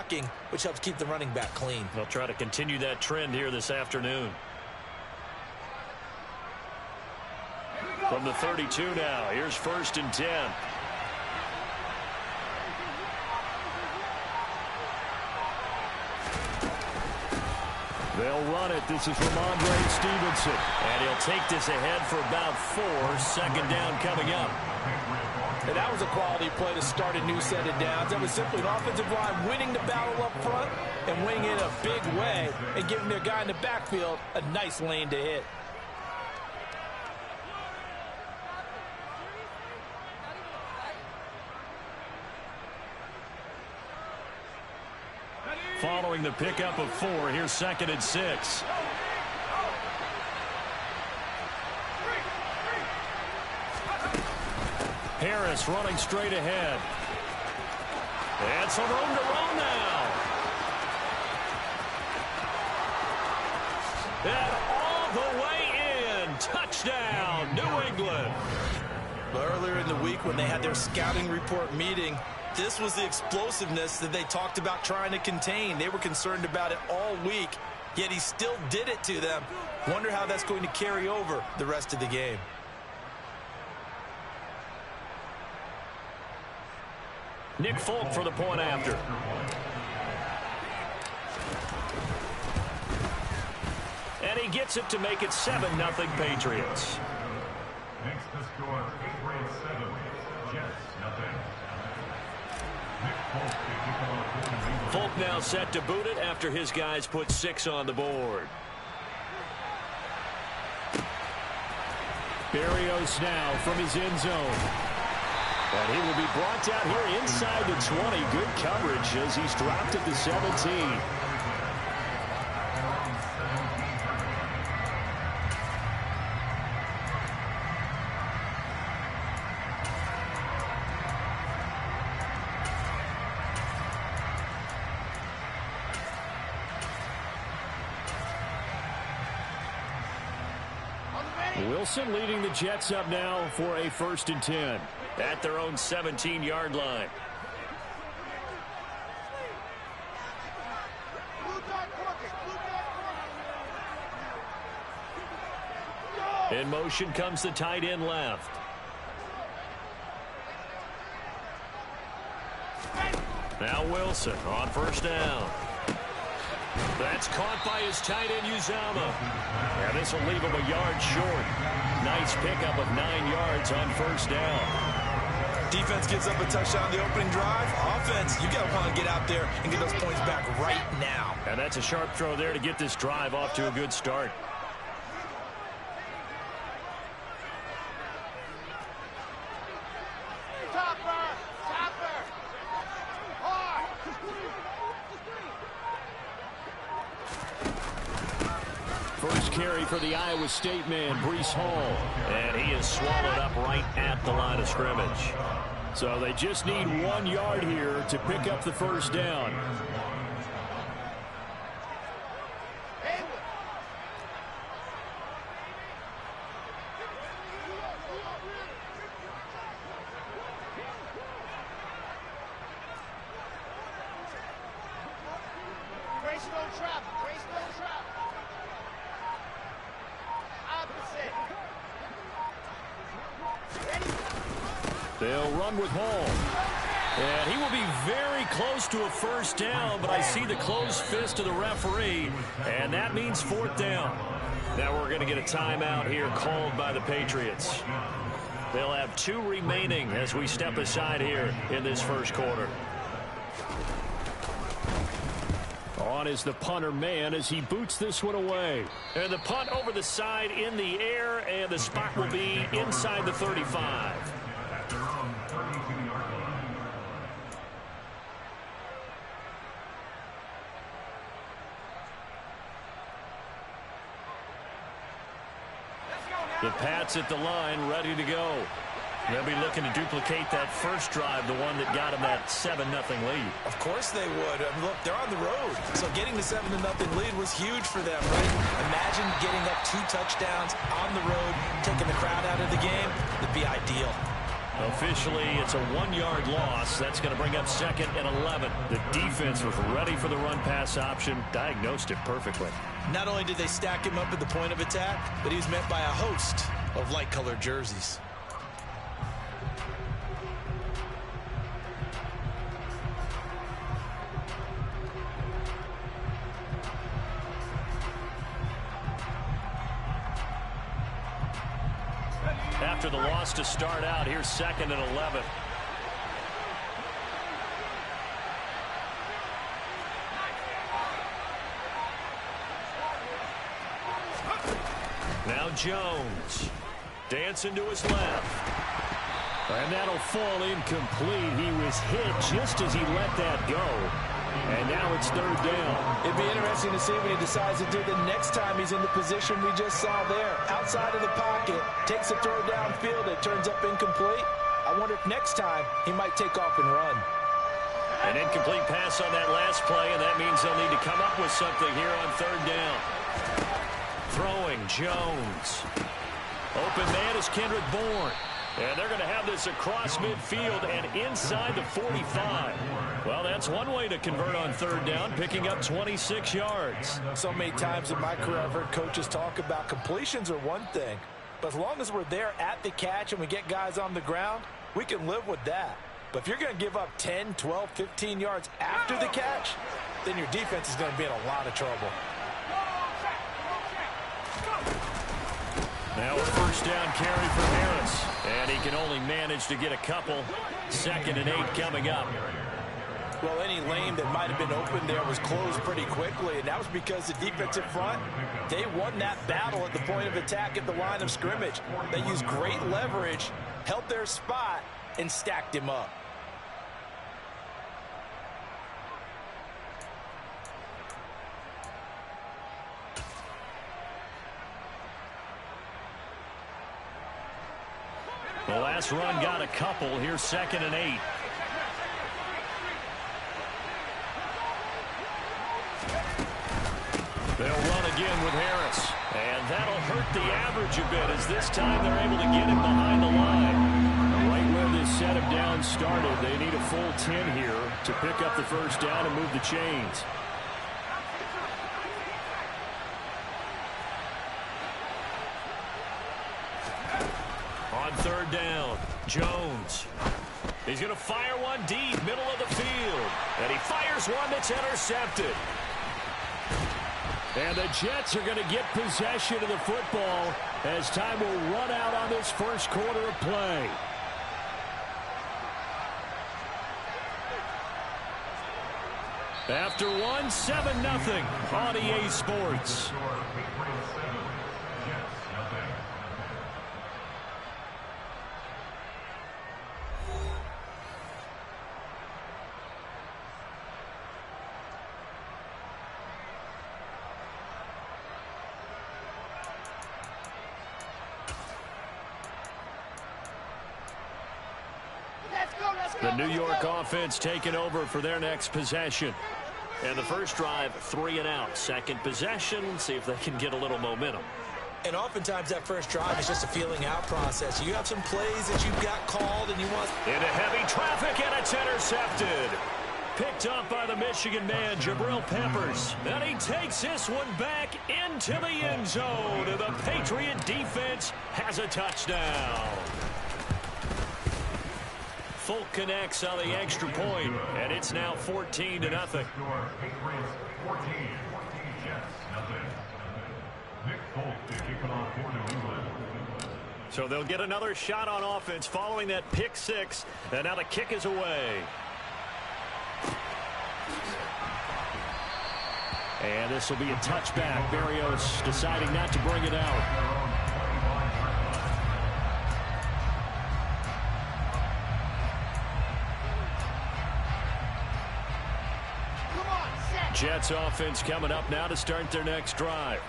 blocking, which helps keep the running back clean. They'll try to continue that trend here this afternoon. From the 32 now, here's 1st and 10. They'll run it. This is Rgame Stevenson. And he'll take this ahead for about 4. 2nd down coming up. And that was a quality play to start a new set of downs. That was simply an offensive line winning the battle up front and winning it a big way and giving their guy in the backfield a nice lane to hit. Following the pickup of 4, here's 2nd and 6. Harris running straight ahead. And some room to run now. And all the way in. Touchdown, New England. Earlier in the week when they had their scouting report meeting, this was the explosiveness that they talked about trying to contain. They were concerned about it all week, yet he still did it to them. Wonder how that's going to carry over the rest of the game. Nick Folk for the point after. And he gets it to make it 7-0 Patriots. Next to score, 8-7, Jets, nothing. Folk now set to boot it after his guys put 6 on the board. Berrios now from his end zone. And he will be brought down here inside the 20. Good coverage as he's dropped at the 17. Wilson leading the Jets up now for a 1st and 10 at their own 17-yard line. In motion comes the tight end left. Now Wilson on 1st down. That's caught by his tight end, Uzama. And this will leave him a yard short. Nice pickup of 9 yards on 1st down. Defense gives up a touchdown the opening drive. Offense, you got to want to get out there and get those points back right now. And that's a sharp throw there to get this drive off to a good start. First carry for the Iowa State man, Breece Hall. And he is swallowed up right at the line of scrimmage. So they just need 1 yard here to pick up the 1st down. They'll run with Hall. And he will be very close to a 1st down, but I see the closed fist of the referee, and that means 4th down. Now we're going to get a timeout here called by the Patriots. They'll have 2 remaining as we step aside here in this 1st quarter. On is the punter man as he boots this one away. And the punt over the side in the air, and the spot will be inside the 35. The Pats at the line, ready to go. They'll be looking to duplicate that first drive, the one that got them that 7-0 lead. Of course they would. I mean, look, they're on the road. So getting the 7-0 lead was huge for them, right? Imagine getting up 2 touchdowns on the road, taking the crowd out of the game. It'd be ideal. Officially, it's a 1-yard loss. That's going to bring up 2nd and 11. The defense was ready for the run-pass option, diagnosed it perfectly. Not only did they stack him up at the point of attack, but he was met by a host of light-colored jerseys. After the loss to start out, here's 2nd and 11. Now Jones. Dancing to his left. And that'll fall incomplete. He was hit just as he let that go. And now it's 3rd down. It'd be interesting to see what he decides to do the next time he's in the position we just saw there. Outside of the pocket, takes a throw downfield, it turns up incomplete. I wonder if next time he might take off and run. An incomplete pass on that last play, and that means they'll need to come up with something here on 3rd down. Throwing, Jones. Open man is Kendrick Bourne. And they're going to have this across midfield and inside the 45. Well, that's one way to convert on 3rd down, picking up 26 yards. So many times in my career I've heard coaches talk about completions are one thing, but as long as we're there at the catch and we get guys on the ground, we can live with that. But if you're going to give up 10, 12, 15 yards after the catch, then your defense is going to be in a lot of trouble. Now a 1st down carry for Harris. And he can only manage to get a couple. 2nd and 8 coming up. Well, any lane that might have been open there was closed pretty quickly, and that was because the defensive front, they won that battle at the point of attack at the line of scrimmage. They used great leverage, held their spot, and stacked him up. The last run got a couple. Here's 2nd and 8. They'll run again with Harris. And that'll hurt the average a bit as this time they're able to get him behind the line. Right where this set of downs started, they need a full 10 here to pick up the 1st down and move the chains. On 3rd down, Jones. He's going to fire one deep, middle of the field. And he fires one that's intercepted. And the Jets are going to get possession of the football as time will run out on this 1st quarter of play. After one, 7-0 on EA Sports. The New York offense taking over for their next possession. And the first drive, 3 and out. Second possession, see if they can get a little momentum. And oftentimes that first drive is just a feeling out process. You have some plays that you've got called and you want... Into heavy traffic, and it's intercepted. Picked up by the Michigan man, Jabril Peppers. And he takes this one back into the end zone. And the Patriot defense has a touchdown. Folk connects on the extra point, and it's now 14-0. So they'll get another shot on offense following that pick 6, and now the kick is away. And this will be a touchback. Berrios deciding not to bring it out. Jets offense coming up now to start their next drive.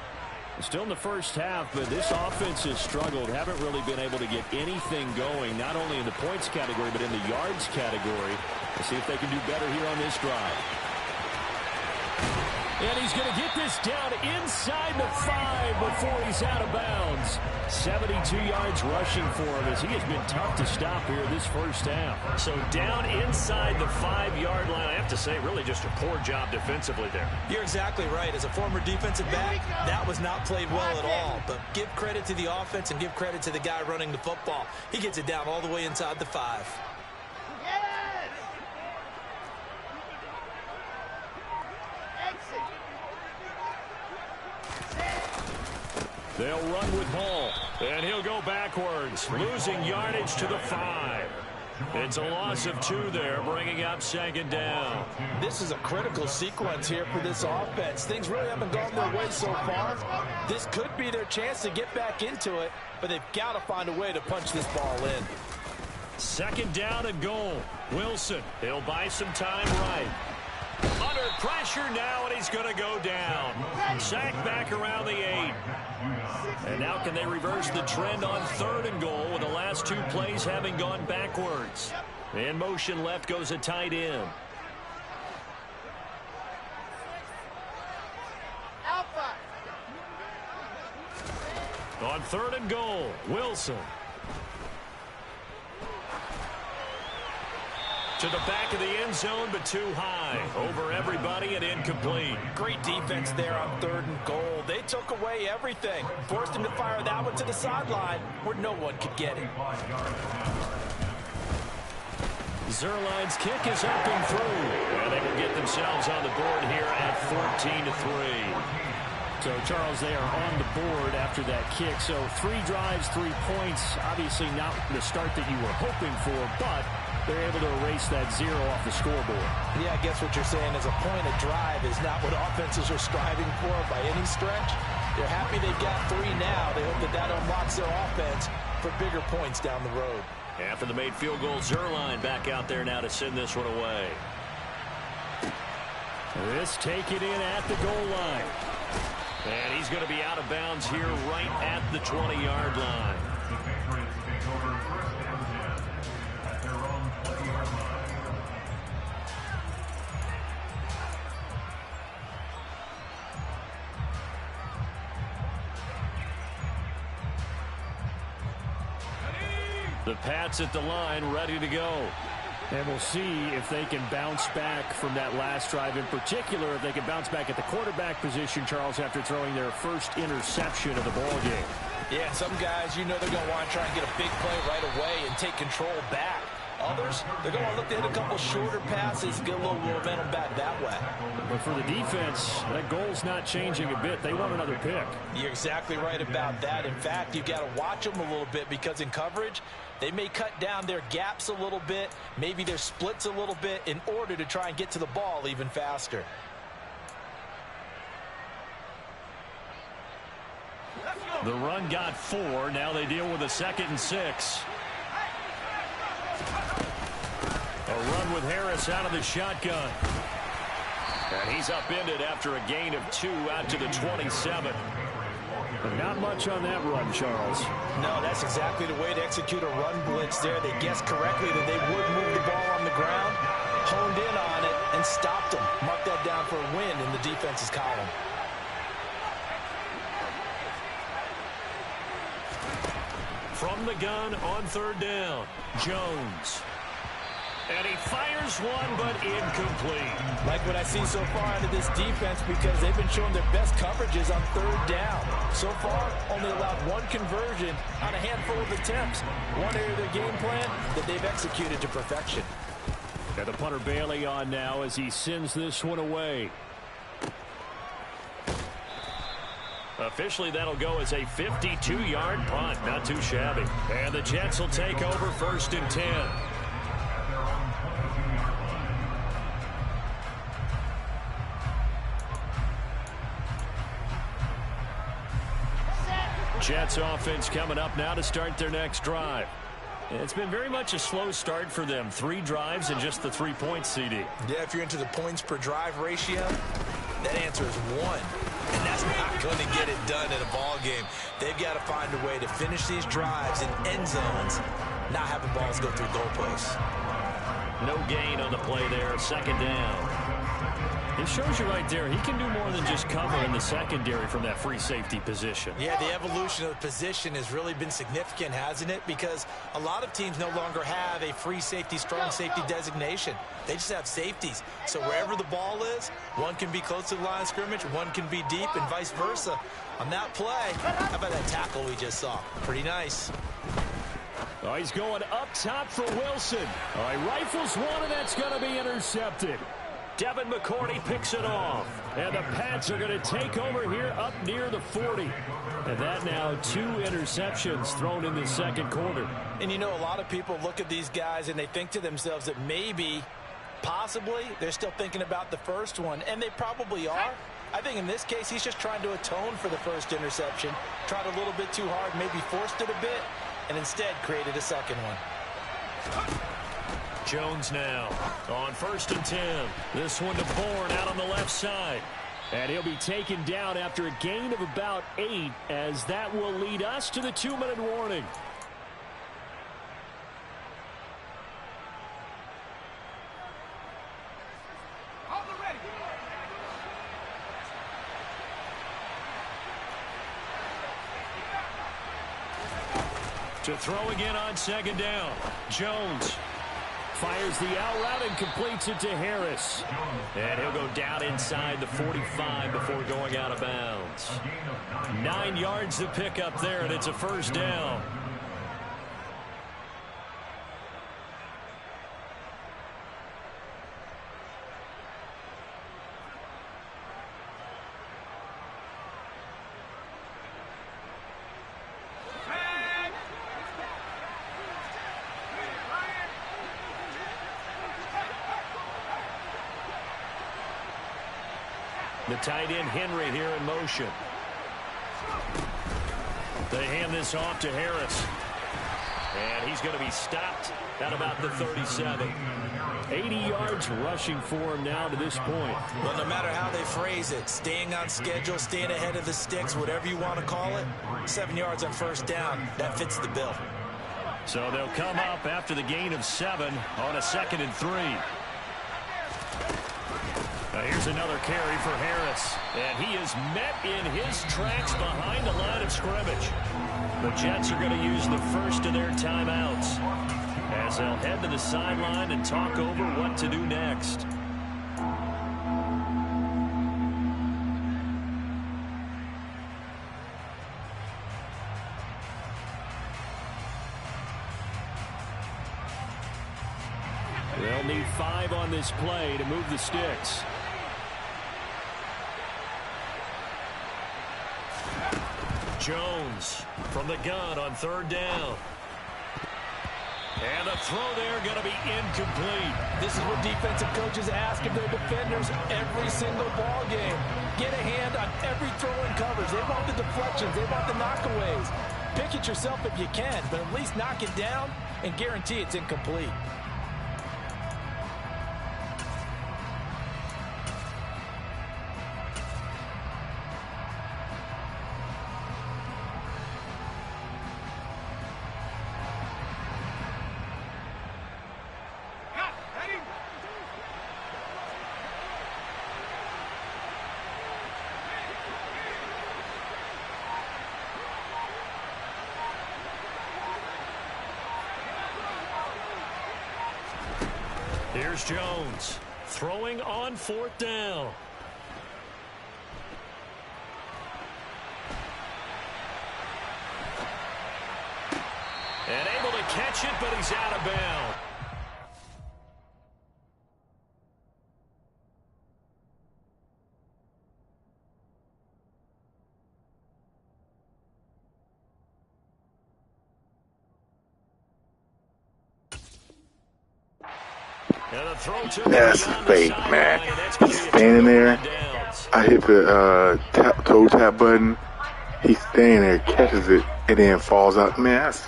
Still in the first half, but this offense has struggled. Haven't really been able to get anything going, not only in the points category, but in the yards category. We'll see if they can do better here on this drive. And he's going to get this down inside the 5 before he's out of bounds. 72 yards rushing for him as he has been tough to stop here this first half. So down inside the 5-yard line. I have to say, really just a poor job defensively there. You're exactly right. As a former defensive back, that was not played well at all. But give credit to the offense and give credit to the guy running the football. He gets it down all the way inside the 5. They'll run with Hall, and he'll go backwards, losing yardage to the 5. It's a loss of 2 there, bringing up second down. This is a critical sequence here for this offense. Things really haven't gone their way so far. This could be their chance to get back into it, but they've got to find a way to punch this ball in. Second down and goal. Wilson, he'll buy some time right. Under pressure now, and he's going to go down. Sacked back around the 8. And now can they reverse the trend on 3rd and goal with the last 2 plays having gone backwards? In motion left goes a tight end. On 3rd and goal, Wilson. To the back of the end zone, but too high. Over everybody and incomplete. Great defense there on 3rd and goal. They took away everything. Forced him to fire that one to the sideline where no one could get it. Zerline's kick is up and through. And they will get themselves on the board here at 14-3. So, Charles, they are on the board after that kick. So, 3 drives, 3 points. Obviously not the start that you were hoping for, but they're able to erase that 0 off the scoreboard. Yeah, I guess what you're saying is a point of drive is not what offenses are striving for by any stretch. They're happy they've got 3 now. They hope that that unlocks their offense for bigger points down the road. After the made field goal, Zerline back out there now to send this one away. This take it in at the goal line. And he's going to be out of bounds here right at the 20-yard line. The Patriots take over 1st and 10 at their own 20-yard line. The Pats at the line, ready to go. And we'll see if they can bounce back from that last drive. In particular, if they can bounce back at the quarterback position, Charles, after throwing their first interception of the ball game. Yeah, some guys, you know they're going to want to try and get a big play right away and take control back. Others, they're going to look to hit a couple shorter passes, get a little momentum back that way. But for the defense, that goal's not changing a bit. They want another pick. You're exactly right about that. In fact, you've got to watch them a little bit because in coverage, they may cut down their gaps a little bit, maybe their splits a little bit in order to try and get to the ball even faster. The run got 4. Now they deal with a 2nd and 6. A run with Harris out of the shotgun. And he's upended after a gain of 2 out to the 27. But not much on that run, Charles. No, that's exactly the way to execute a run blitz there. They guessed correctly that they would move the ball on the ground, honed in on it, and stopped them. Mark that down for a win in the defense's column. From the gun on 3rd down, Jones. And he fires one, but incomplete. Like what I see so far out of this defense because they've been showing their best coverages on 3rd down. So far, only allowed 1 conversion on a handful of attempts. One area of their game plan that they've executed to perfection. And the punter Bailey on now as he sends this one away. Officially, that'll go as a 52-yard punt. Not too shabby. And the Jets will take over 1st and 10. Jets offense coming up now to start their next drive. It's been very much a slow start for them. 3 drives and just the 3 points, CD. Yeah, if you're into the points per drive ratio, that answer is 1. And that's not going to get it done in a ball game. They've got to find a way to finish these drives in end zones, not having balls go through goalposts. No gain on the play there. 2nd down. It shows you right there, he can do more than just cover in the secondary from that free safety position. Yeah, the evolution of the position has really been significant, hasn't it? Because a lot of teams no longer have a free safety, strong safety designation. They just have safeties. So wherever the ball is, one can be close to the line of scrimmage, one can be deep, and vice versa. On that play, how about that tackle we just saw? Pretty nice. Oh, he's going up top for Wilson. All right, rifles one, and that's going to be intercepted. Devin McCourty picks it off. And the Pats are going to take over here up near the 40. And that now 2 interceptions thrown in the second quarter. And you know, a lot of people look at these guys and they think to themselves that maybe, possibly, they're still thinking about the first one. And they probably are. I think in this case, he's just trying to atone for the first interception. Tried a little bit too hard, maybe forced it a bit, and instead created a second one. Jones now on 1st and 10. This one to Bourne out on the left side. And he'll be taken down after a gain of about 8, as that will lead us to the 2-minute warning. To throw again on 2nd down. Jones fires the out route and completes it to Harris. And he'll go down inside the 45 before going out of bounds. 9 yards to pick up there, and it's a 1st down. The tight end Henry here in motion. They hand this off to Harris. And he's going to be stopped at about the 37. 80 yards rushing for him now to this point. Well, no matter how they phrase it, staying on schedule, staying ahead of the sticks, whatever you want to call it, 7 yards on 1st down, that fits the bill. So they'll come up after the gain of 7 on a 2nd and 3. Here's another carry for Harris. And he is met in his tracks behind the line of scrimmage. The Jets are going to use the first of their timeouts as they'll head to the sideline and talk over what to do next. They'll need 5 on this play to move the sticks. Jones from the gun on 3rd down. And the throw there going to be incomplete. This is what defensive coaches ask of their defenders every single ball game. Get a hand on every throw in coverage. They want the deflections. They want the knockaways. Pick it yourself if you can, but at least knock it down and guarantee it's incomplete. Here's Jones throwing on 4th down. And able to catch it, but he's out of bounds. That's fake, man. He's standing there. I hit the toe tap button. He's standing there, catches it, and then falls out. Man, that's...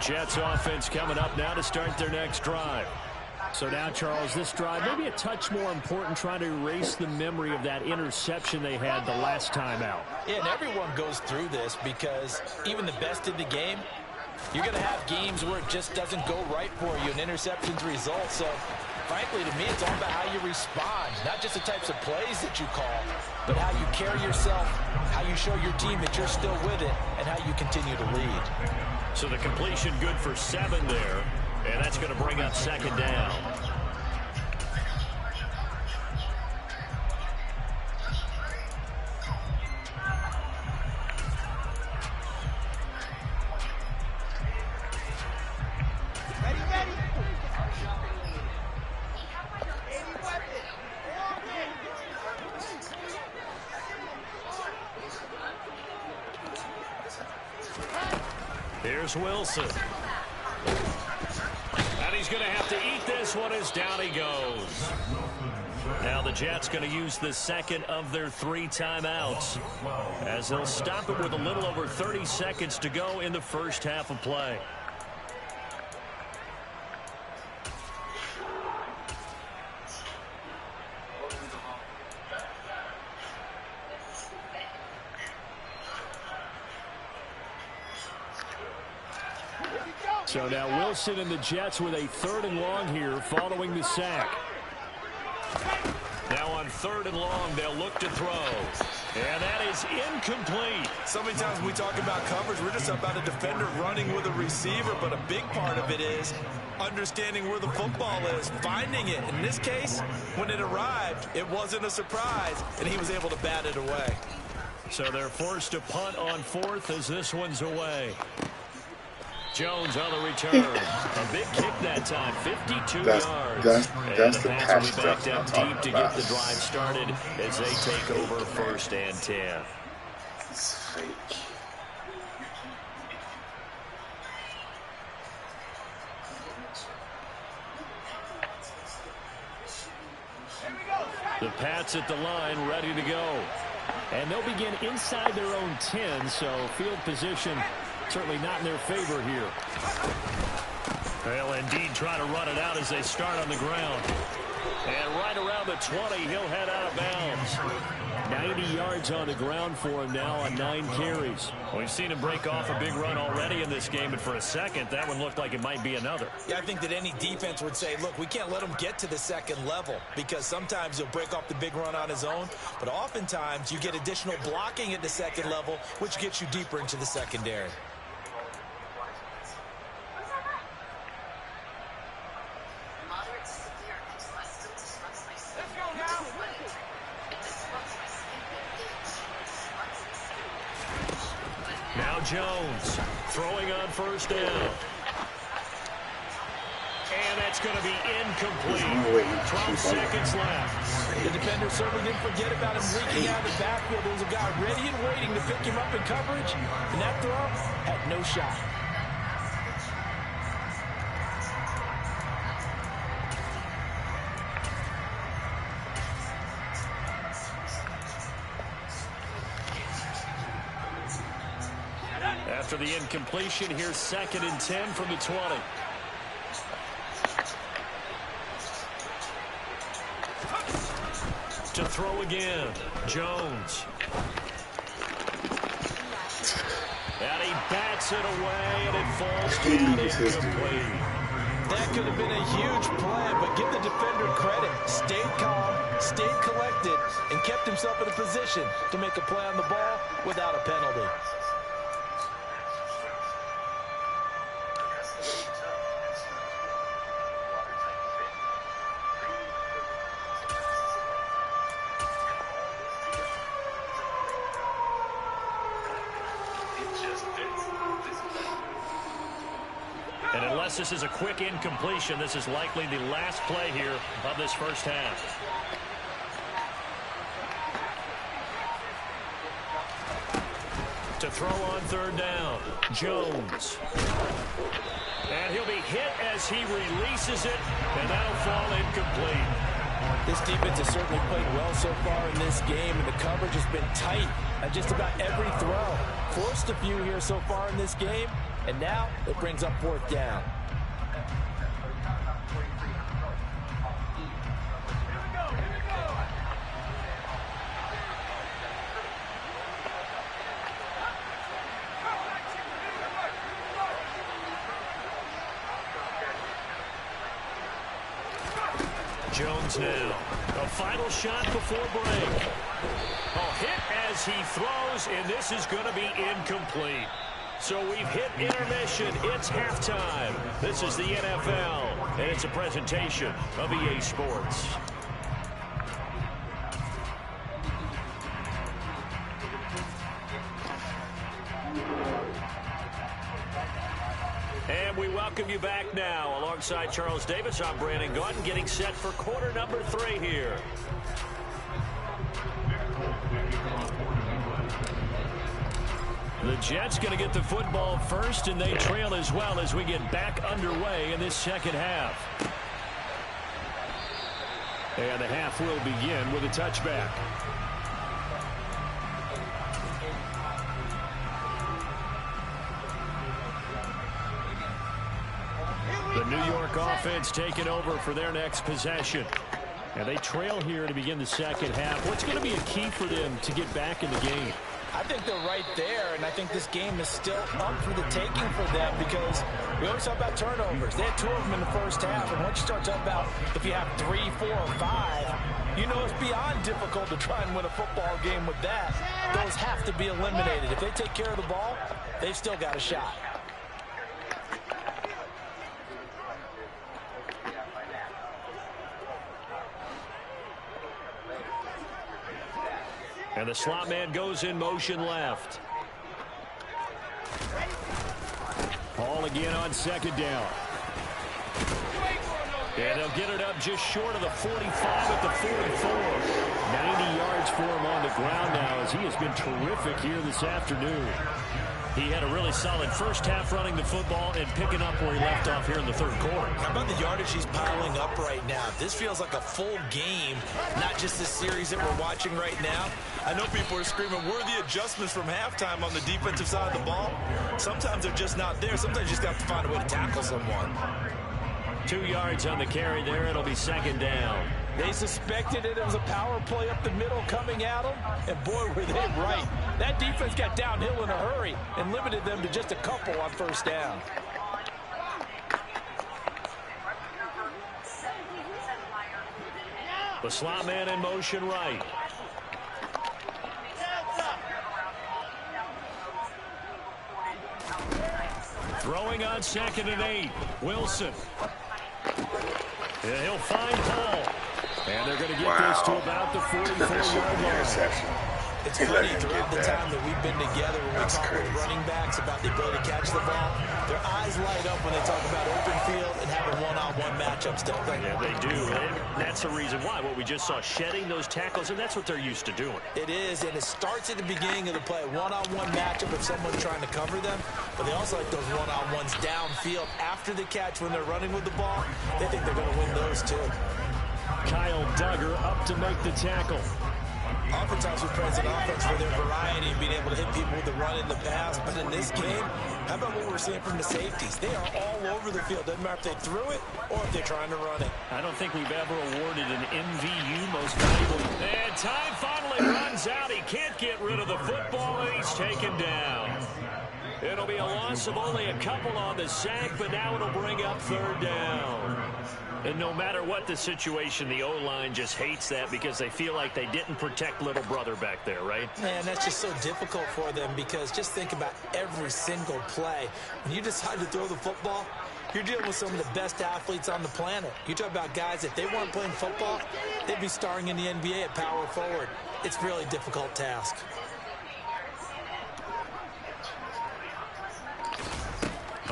Jets offense coming up now to start their next drive. So now, Charles, this drive maybe a touch more important, trying to erase the memory of that interception they had the last time out. Yeah, and everyone goes through this because even the best in the game, You're going to have games where it just doesn't go right for you, and interceptions result. So, frankly, to me, it's all about how you respond. Not just the types of plays that you call, but how you carry yourself, how you show your team that you're still with it, and how you continue to lead. So the completion good for 7 there, and that's going to bring up 2nd down. Here's Wilson. And he's going to have to eat this one as down he goes. Now the Jets going to use the 2nd of their 3 timeouts, as they'll stop it with a little over 30 seconds to go in the first half of play. So now Wilson and the Jets with a 3rd and long here following the sack. Now on 3rd and long, they'll look to throw. And that is incomplete. So many times when we talk about coverage, we're just about a defender running with a receiver, but a big part of it is understanding where the football is, finding it. In this case, when it arrived, it wasn't a surprise, and he was able to bat it away. So they're forced to punt on 4th as this one's away. Jones on the return. A big kick that time, 52 yards. That's the pass pass will be backed stuff up I'm deep to talking get about. the drive started as they take over 1st and 10. It's fake. The Pats at the line, ready to go. And they'll begin inside their own 10, so field position certainly not in their favor here. They'll indeed try to run it out as they start on the ground. And right around the 20, he'll head out of bounds. 90 yards on the ground for him now on 9 carries. We've seen him break off a big run already in this game, and for a second, that one looked like it might be another. Yeah, I think that any defense would say, look, we can't let him get to the 2nd level, because sometimes he'll break off the big run on his own, but oftentimes you get additional blocking at the 2nd level, which gets you deeper into the secondary. Now Jones throwing on 1st down. And that's going to be incomplete. 12 seconds left. The defender certainly didn't forget about him leaking out of the backfield. There was a guy ready and waiting to pick him up in coverage, and that throw had no shot. After the incompletion, here's 2nd and 10 from the 20. To throw again, Jones. And he bats it away, and it falls down incomplete. That could have been a huge play, but give the defender credit. Stayed calm, stayed collected, and kept himself in a position to make a play on the ball without a penalty. And unless this is a quick incompletion, this is likely the last play here of this first half. To throw on 3rd down, Jones. And he'll be hit as he releases it, and that'll fall incomplete. This defense has certainly played well so far in this game, and the coverage has been tight at just about every throw. Forced a few here so far in this game, and now it brings up 4th down. Jones now. A final shot before break. A hit as he throws, and this is going to be incomplete. So we've hit intermission. It's halftime. This is the NFL, and it's a presentation of EA Sports. And we welcome you back now. Alongside Charles Davis, I'm Brandon Gaudin, getting set for quarter number 3 here. The Jets going to get the football first, and they trail as well as we get back underway in this second half. And the half will begin with a touchback. The New York offense taking over for their next possession. And they trail here to begin the second half. What's going to be a key for them to get back in the game? I think they're right there, and I think this game is still up for the taking for them because we always talk about turnovers. They had 2 of them in the first half, and once you start talking about if you have 3, 4, or 5, you know it's beyond difficult to try and win a football game with that. Those have to be eliminated. If they take care of the ball, they've still got a shot. And the slot man goes in motion left. Ball again on second down. And they'll get it up just short of the 45 at the 44. 90 yards for him on the ground now as he has been terrific here this afternoon. He had a really solid first half running the football and picking up where he left off here in the third quarter. How about the yardage he's piling up right now? This feels like a full game, not just the series that we're watching right now. I know people are screaming, where are the adjustments from halftime on the defensive side of the ball? Sometimes they're just not there. Sometimes you just got to find a way to tackle someone. 2 yards on the carry there. It'll be second down. They suspected it was a power play up the middle coming at them, and boy, were they right. That defense got downhill in a hurry and limited them to just a couple on first down. The slot man in motion right. Throwing on 2nd and 8. Wilson. And he'll find Paul. And they're going to get this to about the 44-yard line. It's funny, throughout the time that we've been together, when we talk with running backs about the ability to catch the ball, their eyes light up when they talk about open field and having one-on-one matchups, don't they? Yeah, they do. And that's the reason why. What we just saw, shedding those tackles, and that's what they're used to doing. It is, and it starts at the beginning of the play. One-on-one matchup if someone's trying to cover them, but they also like those one-on-ones downfield after the catch when they're running with the ball. They think they're going to win those, too. Kyle Duggar up to make the tackle. Oftentimes we praise an offense for their variety and being able to hit people with the run in the pass. But in this game, how about what we're seeing from the safeties? They are all over the field. Doesn't matter if they threw it or if they're trying to run it. I don't think we've ever awarded an MVU most valuable. And time finally runs out. He can't get rid of the football, and he's taken down. It'll be a loss of only a couple on the sack, but now it'll bring up third down. And no matter what the situation, the O-line just hates that because they feel like they didn't protect little brother back there, right? Man, that's just so difficult for them because just think about every single play. When you decide to throw the football, you're dealing with some of the best athletes on the planet. You talk about guys, if they weren't playing football, they'd be starring in the NBA at power forward. It's a really difficult task.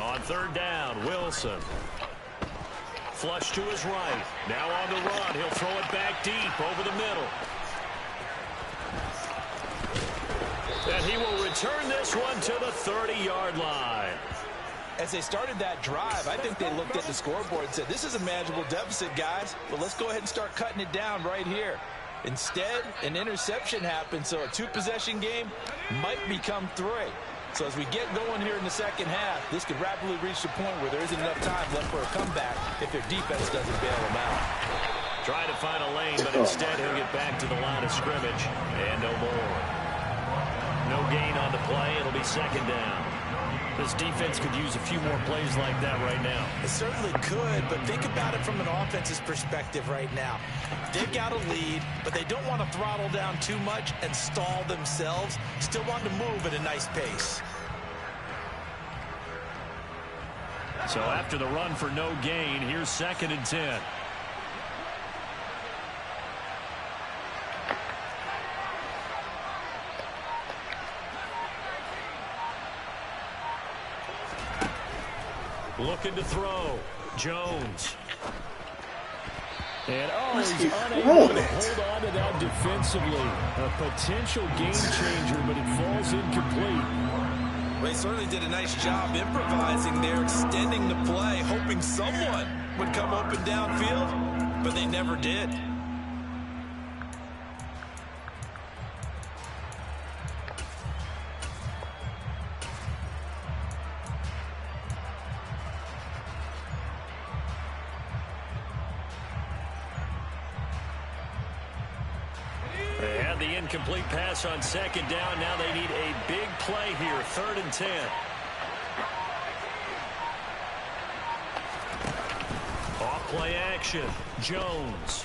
On third down, Wilson. Flush to his right. Now on the run. He'll throw it back deep over the middle. And he will return this one to the 30-yard line. As they started that drive, I think they looked at the scoreboard and said, this is a manageable deficit, guys, but let's go ahead and start cutting it down right here. Instead, an interception happened, so a 2-possession game might become 3. So as we get going here in the second half, this could rapidly reach the point where there isn't enough time left for a comeback if their defense doesn't bail them out. Trying to find a lane, but instead he'll get back to the line of scrimmage. And no more. No gain on the play. It'll be second down. This defense could use a few more plays like that right now. It certainly could, but think about it from an offense's perspective right now. They've got a lead, but they don't want to throttle down too much and stall themselves. Still want to move at a nice pace. So after the run for no gain, here's 2nd and 10. Looking to throw. Jones. And he's unable to hold on to that defensively. A potential game changer, but it falls incomplete. Well, they certainly did a nice job improvising there, extending the play, hoping someone would come open downfield, but they never did. They had the incomplete pass on 2nd down. Now they need a big play here, 3rd and 10. Off play action. Jones.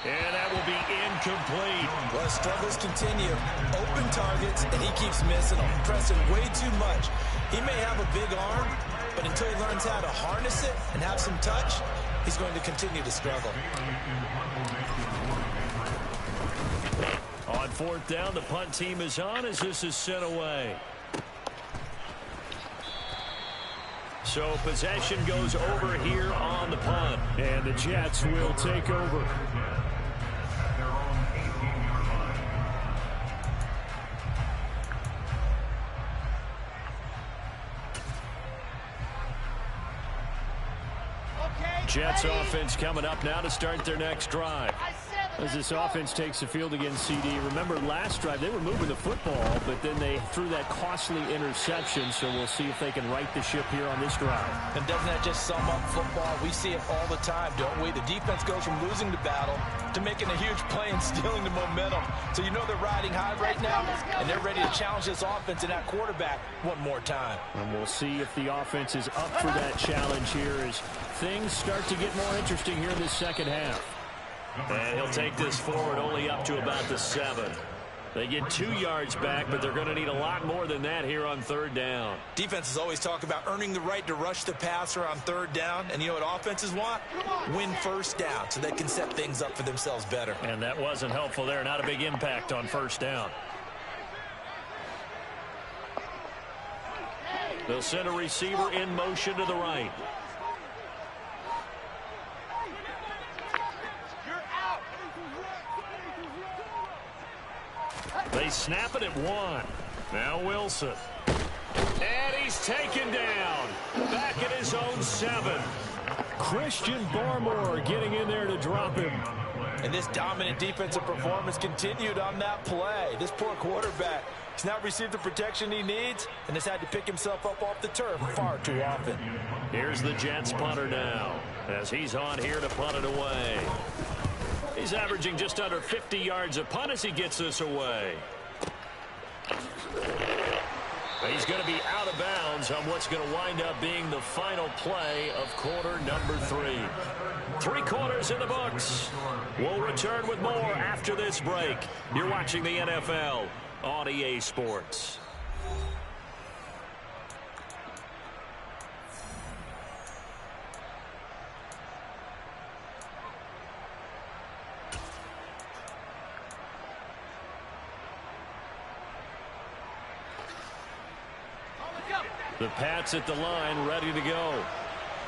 And that will be incomplete. Well, struggles continue. Open targets, and he keeps missing them, pressing way too much. He may have a big arm, but until he learns how to harness it and have some touch, he's going to continue to struggle. On 4th down, the punt team is on as this is sent away. So possession goes over here on the punt. And the Jets will take over. Jets offense coming up now to start their next drive. As this offense takes the field against CD, remember last drive they were moving the football, but then they threw that costly interception, so we'll see if they can right the ship here on this drive. And doesn't that just sum up football? We see it all the time, don't we? The defense goes from losing the battle to making a huge play and stealing the momentum. So you know they're riding high right now, and they're ready to challenge this offense and that quarterback one more time. And we'll see if the offense is up for that challenge here as things start to get more interesting here in this second half. And he'll take this forward only up to about the 7. They get 2 yards back, but they're going to need a lot more than that here on 3rd down. Defenses always talk about earning the right to rush the passer on 3rd down. And you know what offenses want? Win 1st down so they can set things up for themselves better. And that wasn't helpful there. Not a big impact on 1st down. They'll send a receiver in motion to the right. They snap it at 1. Now Wilson. And he's taken down. Back at his own 7. Christian Barmore getting in there to drop him. And this dominant defensive performance continued on that play. This poor quarterback has not received the protection he needs and has had to pick himself up off the turf far too often. Here's the Jets punter now as he's on here to punt it away. He's averaging just under 50 yards a punt as he gets this away. He's going to be out of bounds on what's going to wind up being the final play of quarter number 3. 3 quarters in the books. We'll return with more after this break. You're watching the NFL on EA Sports. The Pats at the line, ready to go.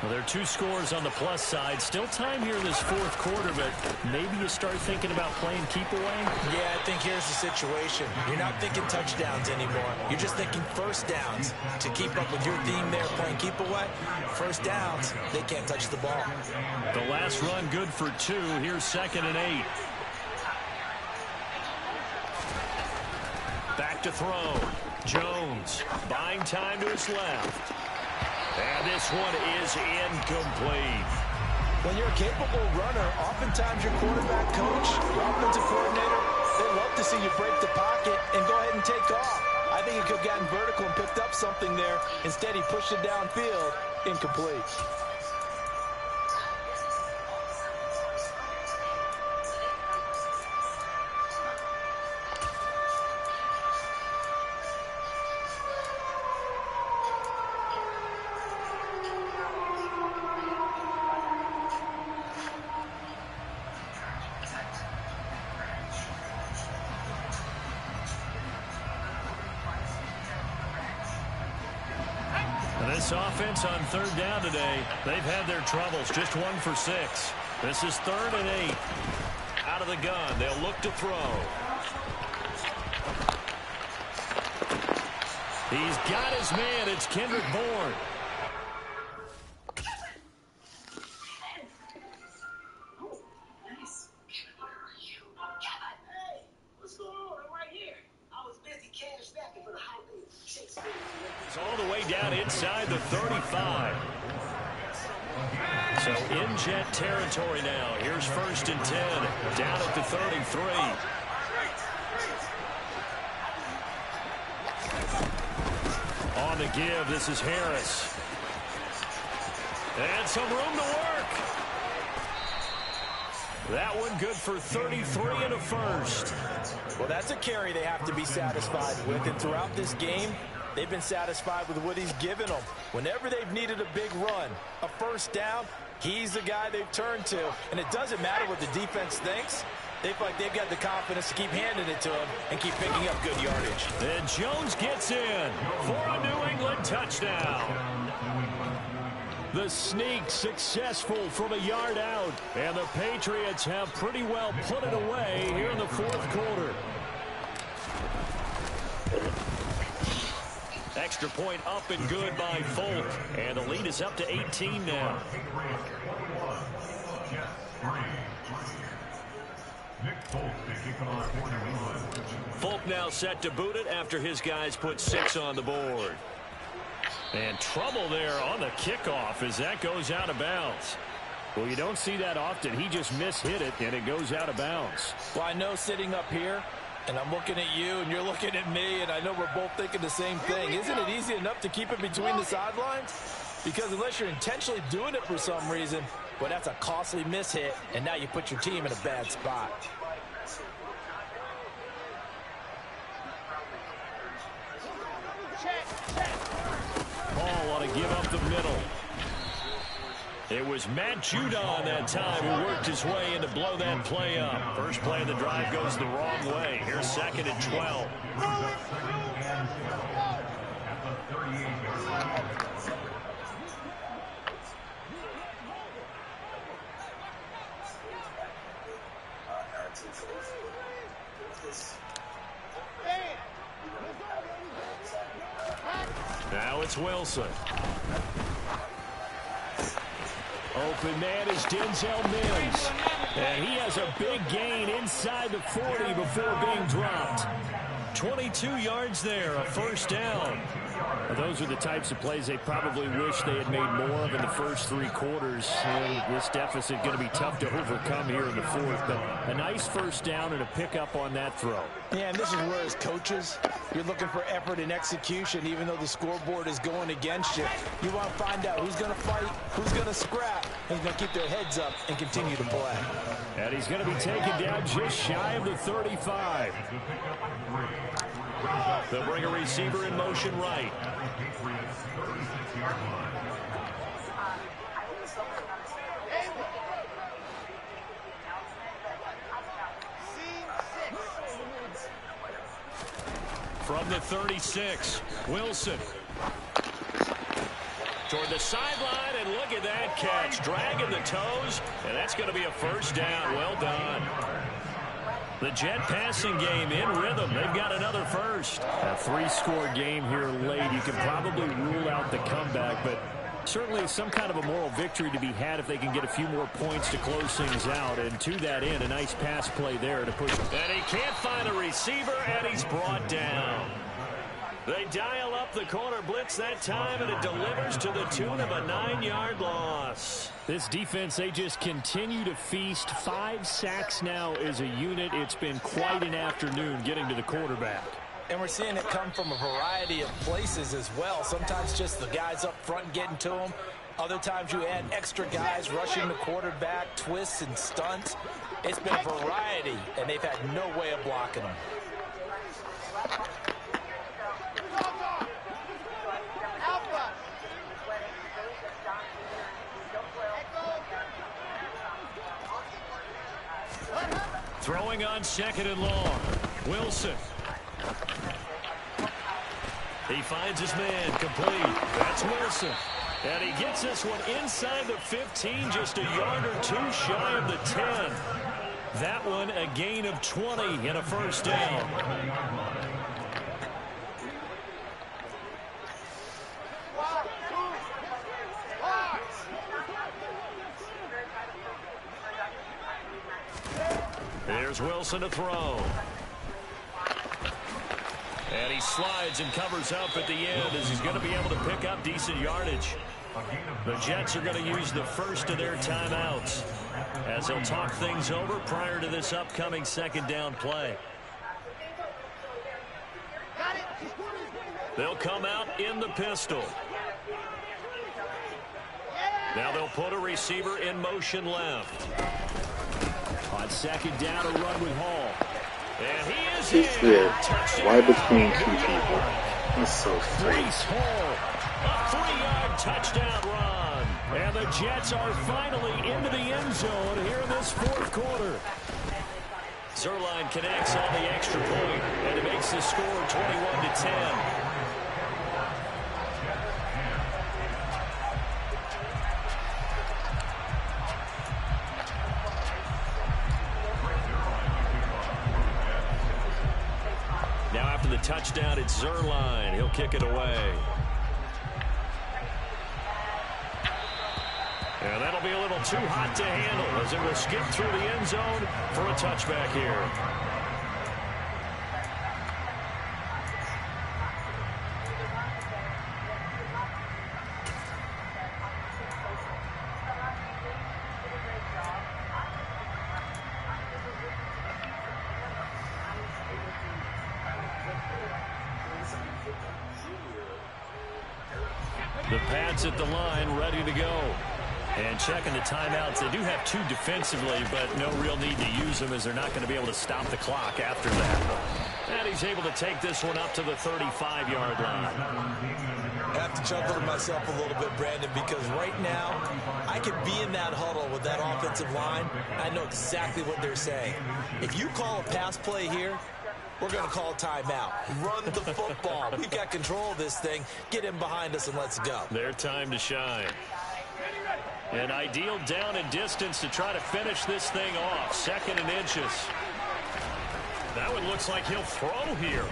Well, there are 2 scores on the plus side. Still time here in this 4th quarter, but maybe you start thinking about playing keep away? Yeah, I think here's the situation. You're not thinking touchdowns anymore. You're just thinking 1st downs. To keep up with your theme there, playing keep away, 1st downs, they can't touch the ball. The last run good for 2. Here's 2nd and 8. Back to throw. Jones buying time to his left. And this one is incomplete. When you're a capable runner, oftentimes your quarterback coach, your offensive coordinator, they love to see you break the pocket and go ahead and take off. I I think he could have gotten vertical and picked up something there. Instead, he pushed it downfield. Incomplete. This offense on third down today, they've had their troubles. Just 1 for 6. This is 3rd and 8. Out of the gun. They'll look to throw. He's got his man. It's Kendrick Bourne. All the way down inside the 35. So in jet territory now. Here's 1st and 10. Down at the 33. On the give, this is Harris. And some room to work. That one good for 33 and a first. Well, that's a carry they have to be satisfied with. And throughout this game, they've been satisfied with what he's given them. Whenever they've needed a big run, a first down, he's the guy they've turned to. And it doesn't matter what the defense thinks. They feel like they've got the confidence to keep handing it to him and keep picking up good yardage. And Jones gets in for a New England touchdown. The sneak successful from a yard out. And the Patriots have pretty well put it away here in the 4th quarter. Extra point up and good by Folk. And the lead is up to 18 now. Folk now set to boot it after his guys put 6 on the board. And trouble there on the kickoff as that goes out of bounds. Well, you don't see that often. He just mishit it, and it goes out of bounds. Well, I know sitting up here, and I'm looking at you, and you're looking at me, and I know we're both thinking the same thing. Isn't it easy enough to keep it between the sidelines? Because unless you're intentionally doing it for some reason, well, that's a costly mishit, and now you put your team in a bad spot. Paul ought to give up the middle. It was Matt Judon that time who worked his way in to blow that play up. First play of the drive goes the wrong way. Here's 2nd and 12. Now it's Wilson. Open man is Denzel Mims. And he has a big gain inside the 40 before being dropped. 22 yards there, a first down. Well, those are the types of plays they probably wish they had made more of in the first 3 quarters. This deficit going to be tough to overcome here in the 4th. But a nice first down and a pickup on that throw. Yeah, and this is where as coaches, you're looking for effort and execution, even though the scoreboard is going against you. You want to find out who's going to fight, who's going to scrap, and who's going to keep their heads up and continue to play. And he's going to be taken down just shy of the 35. They'll bring a receiver in motion right. From the 36, Wilson. Toward the sideline, and look at that catch. Dragging the toes, and that's going to be a first down. Well done. The Jet passing game in rhythm. They've got another first. A 3-score game here late. You can probably rule out the comeback, but certainly some kind of a moral victory to be had if they can get a few more points to close things out. And to that end, a nice pass play there to push. And he can't find a receiver, and he's brought down. They dial up the corner blitz that time, and it delivers to the tune of a 9-yard loss. This defense, they just continue to feast. 5 sacks now as a unit. It's been quite an afternoon getting to the quarterback. And we're seeing it come from a variety of places as well. Sometimes just the guys up front getting to them. Other times you add extra guys rushing the quarterback, twists and stunts. It's been a variety, and they've had no way of blocking them. Throwing on 2nd and long. Wilson. He finds his man complete. That's Wilson. And he gets this one inside the 15, just a yard or two shy of the 10. That one a gain of 20 and a first down. Here's Wilson to throw. And he slides and covers up at the end as he's going to be able to pick up decent yardage. The Jets are going to use the first of their timeouts as they'll talk things over prior to this upcoming 2nd down play. They'll come out in the pistol. Now they'll put a receiver in motion left. On 2nd down, a run with Hall. And he is He's there, right between 2 people. That's so free. Hall, a 3-yard touchdown run. And the Jets are finally into the end zone here in this 4th quarter. Zerline connects on the extra point, and it makes the score 21-10. Now after the touchdown, it's Zerline. He'll kick it away. And that'll be a little too hot to handle as it will skip through the end zone for a touchback here. The Pats at the line, ready to go. And checking the timeouts. They do have 2 defensively, but no real need to use them as they're not going to be able to stop the clock after that. And he's able to take this one up to the 35-yard line. I have to chuckle to myself a little bit, Brandon, because right now I could be in that huddle with that offensive line. I know exactly what they're saying. If you call a pass play here, we're going to call timeout. Run the football. We've got control of this thing. Get in behind us and let's go. Their time to shine. An ideal down and distance to try to finish this thing off. 2nd and inches. That one looks like he'll throw here.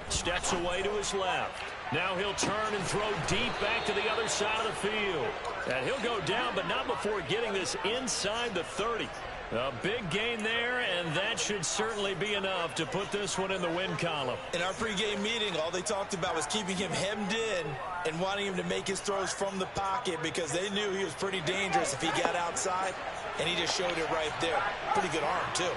Steps away to his left. Now he'll turn and throw deep back to the other side of the field. And he'll go down, but not before getting this inside the 30. A big gain there, and that should certainly be enough to put this one in the win column. In our pregame meeting, all they talked about was keeping him hemmed in and wanting him to make his throws from the pocket because they knew he was pretty dangerous if he got outside, and he just showed it right there. Pretty good arm, too.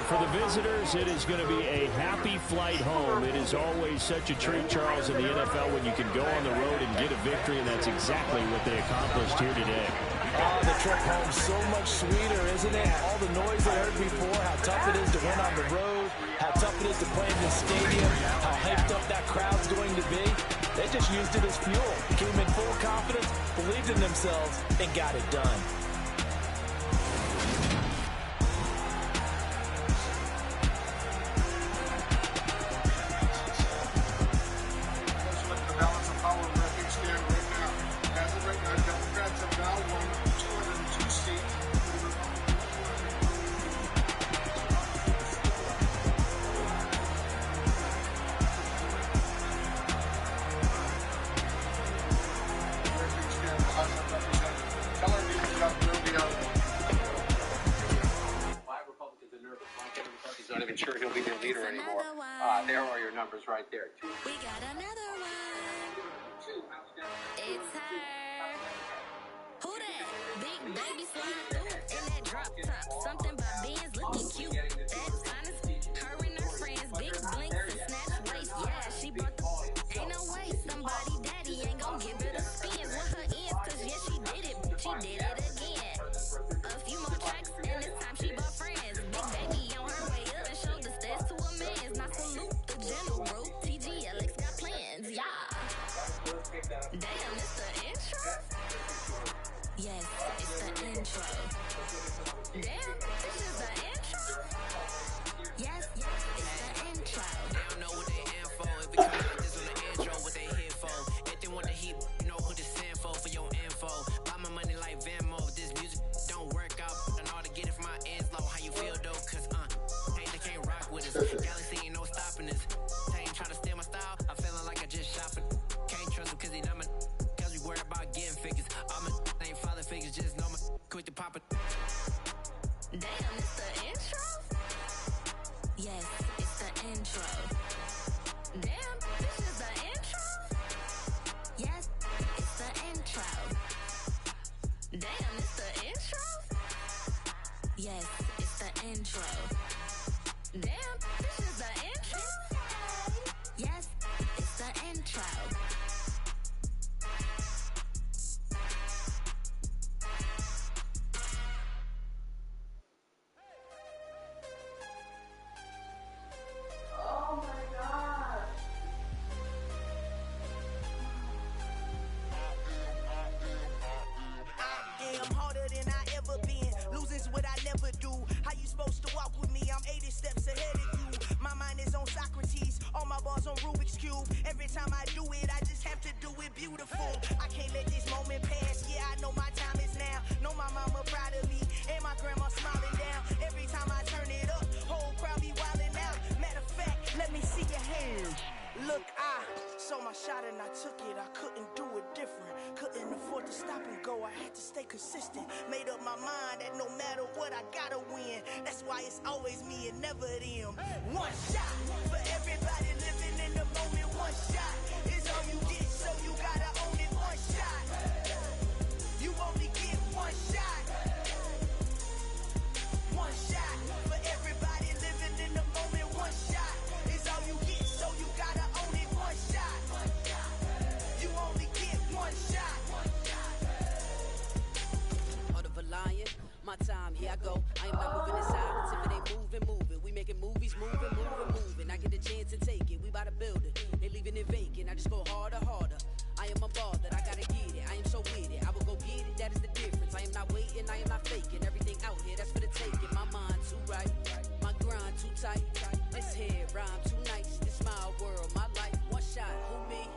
For the visitors, it is going to be a happy flight home. It is always such a treat, Charles, in the NFL when you can go on the road and get a victory, and that's exactly what they accomplished here today. Oh, the trip home so much sweeter, isn't it? All the noise they heard before, how tough it is to win on the road, how tough it is to play in the stadium, how hyped up that crowd's going to be. They just used it as fuel, came in full confidence, believed in themselves, and got it done. Tell her to numbers right there. We got another one. It's her. Who that? Big baby slide through in that drop top. Something by Benz looking cute. That's honest. Her and her friends, big blinks and snatch waist. Yeah, she brought the. Ain't no way somebody daddy ain't gon' give her the spins with her ends. Cause yeah, she did it. She did it again. A few more tracks and this time she bought friends. Big baby on her way up and showed the stats to a man's. Not salute the general. TGLX got plans. Yeah. Damn, it's the intro. Yes, it's the intro. Damn, this is the intro. Yes, it's the intro. They don't know what they in for. If we come out this on the intro, what they here for. If they want the heat, you know who to send for your info. Buy my money like Venmo. If this music don't work out, I know how to get it from my ends low. How you feel though? Cause hey, they can't rock with us. Galaxy ain't no stopping us. They ain't trying to steal my style. I'm feeling like I just shopping. Can't trust them cause they not my. Cause we worried about getting figures. All my ain't father figures, just know my quick to pop it. Damn, it's the intro? Yes, it's the intro. Damn, this is the intro? Yes, it's the intro. Damn, it's the intro? Yes, it's the intro. Damn, this is the intro? Yes, it's the intro. Oh my gosh. I am harder than I ever been. Losing's what I never do. How you supposed to walk with me? I'm 80 steps ahead of you. My mind is on Socrates. All my bars on Rubik's Cube. Every time I do it, I just have to do it beautiful. I can't let this moment pass. Yeah, I know my time is now. Know my mama proud of me. And my grandma smiling down. Every time I turn it up, whole crowd be wilding out. Matter of fact, let me see your hands. Look, I saw my shot and I took it. I couldn't do it different. Couldn't afford to stop and go. I had to stay consistent. Made up my mind that no matter what, I gotta win. That's why it's always me and never them. One shot for everybody living in the moment. One shot is all you get, so you gotta own it. One shot. You only get one shot. One shot for everybody living in the moment. One shot is all you get, so you gotta own it. One shot. You only get one shot. Heart of a lion, my time, here I go. I am not moving in silence. If it ain't moving. We making movies, moving. I get a chance to take it. We about to build it. They leaving it vacant. I just go harder. I am a ball that I gotta get it. I am so with it. I will go get it. That is the difference. I am not waiting. I am not faking. Everything out here, that's for the taking. My mind too right. My grind too tight. This here rhyme too nice. This my world, my life. One shot, who me?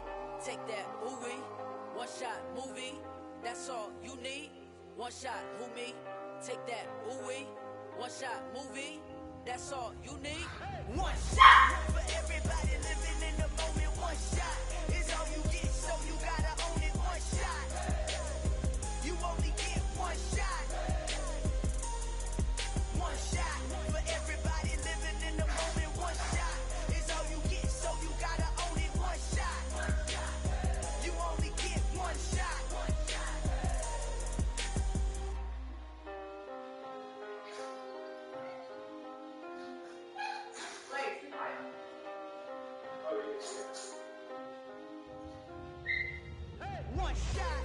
Take that, who we? One shot, movie. That's all you need. One shot, who me? Take that, who we? One shot, movie. That's all you need. One shot for everybody living in the moment. One shot is all you get, so you gotta own it. One shot. You only get one shot. One shot for everybody living in the moment. One shot is all you get, so you gotta own it. One shot. You only get one shot. One shot.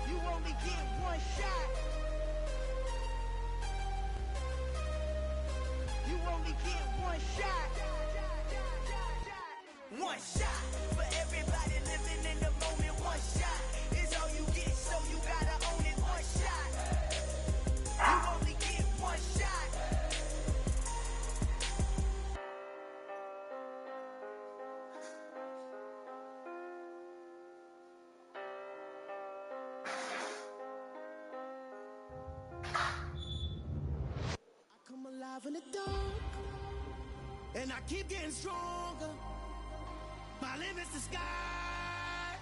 You only get one shot. You only get one shot. One shot for everybody living in the moment. One shot is all you get, so you gotta own it. One shot. You only get one shot. Come alive in the dark, and I keep getting stronger. My limit's the sky.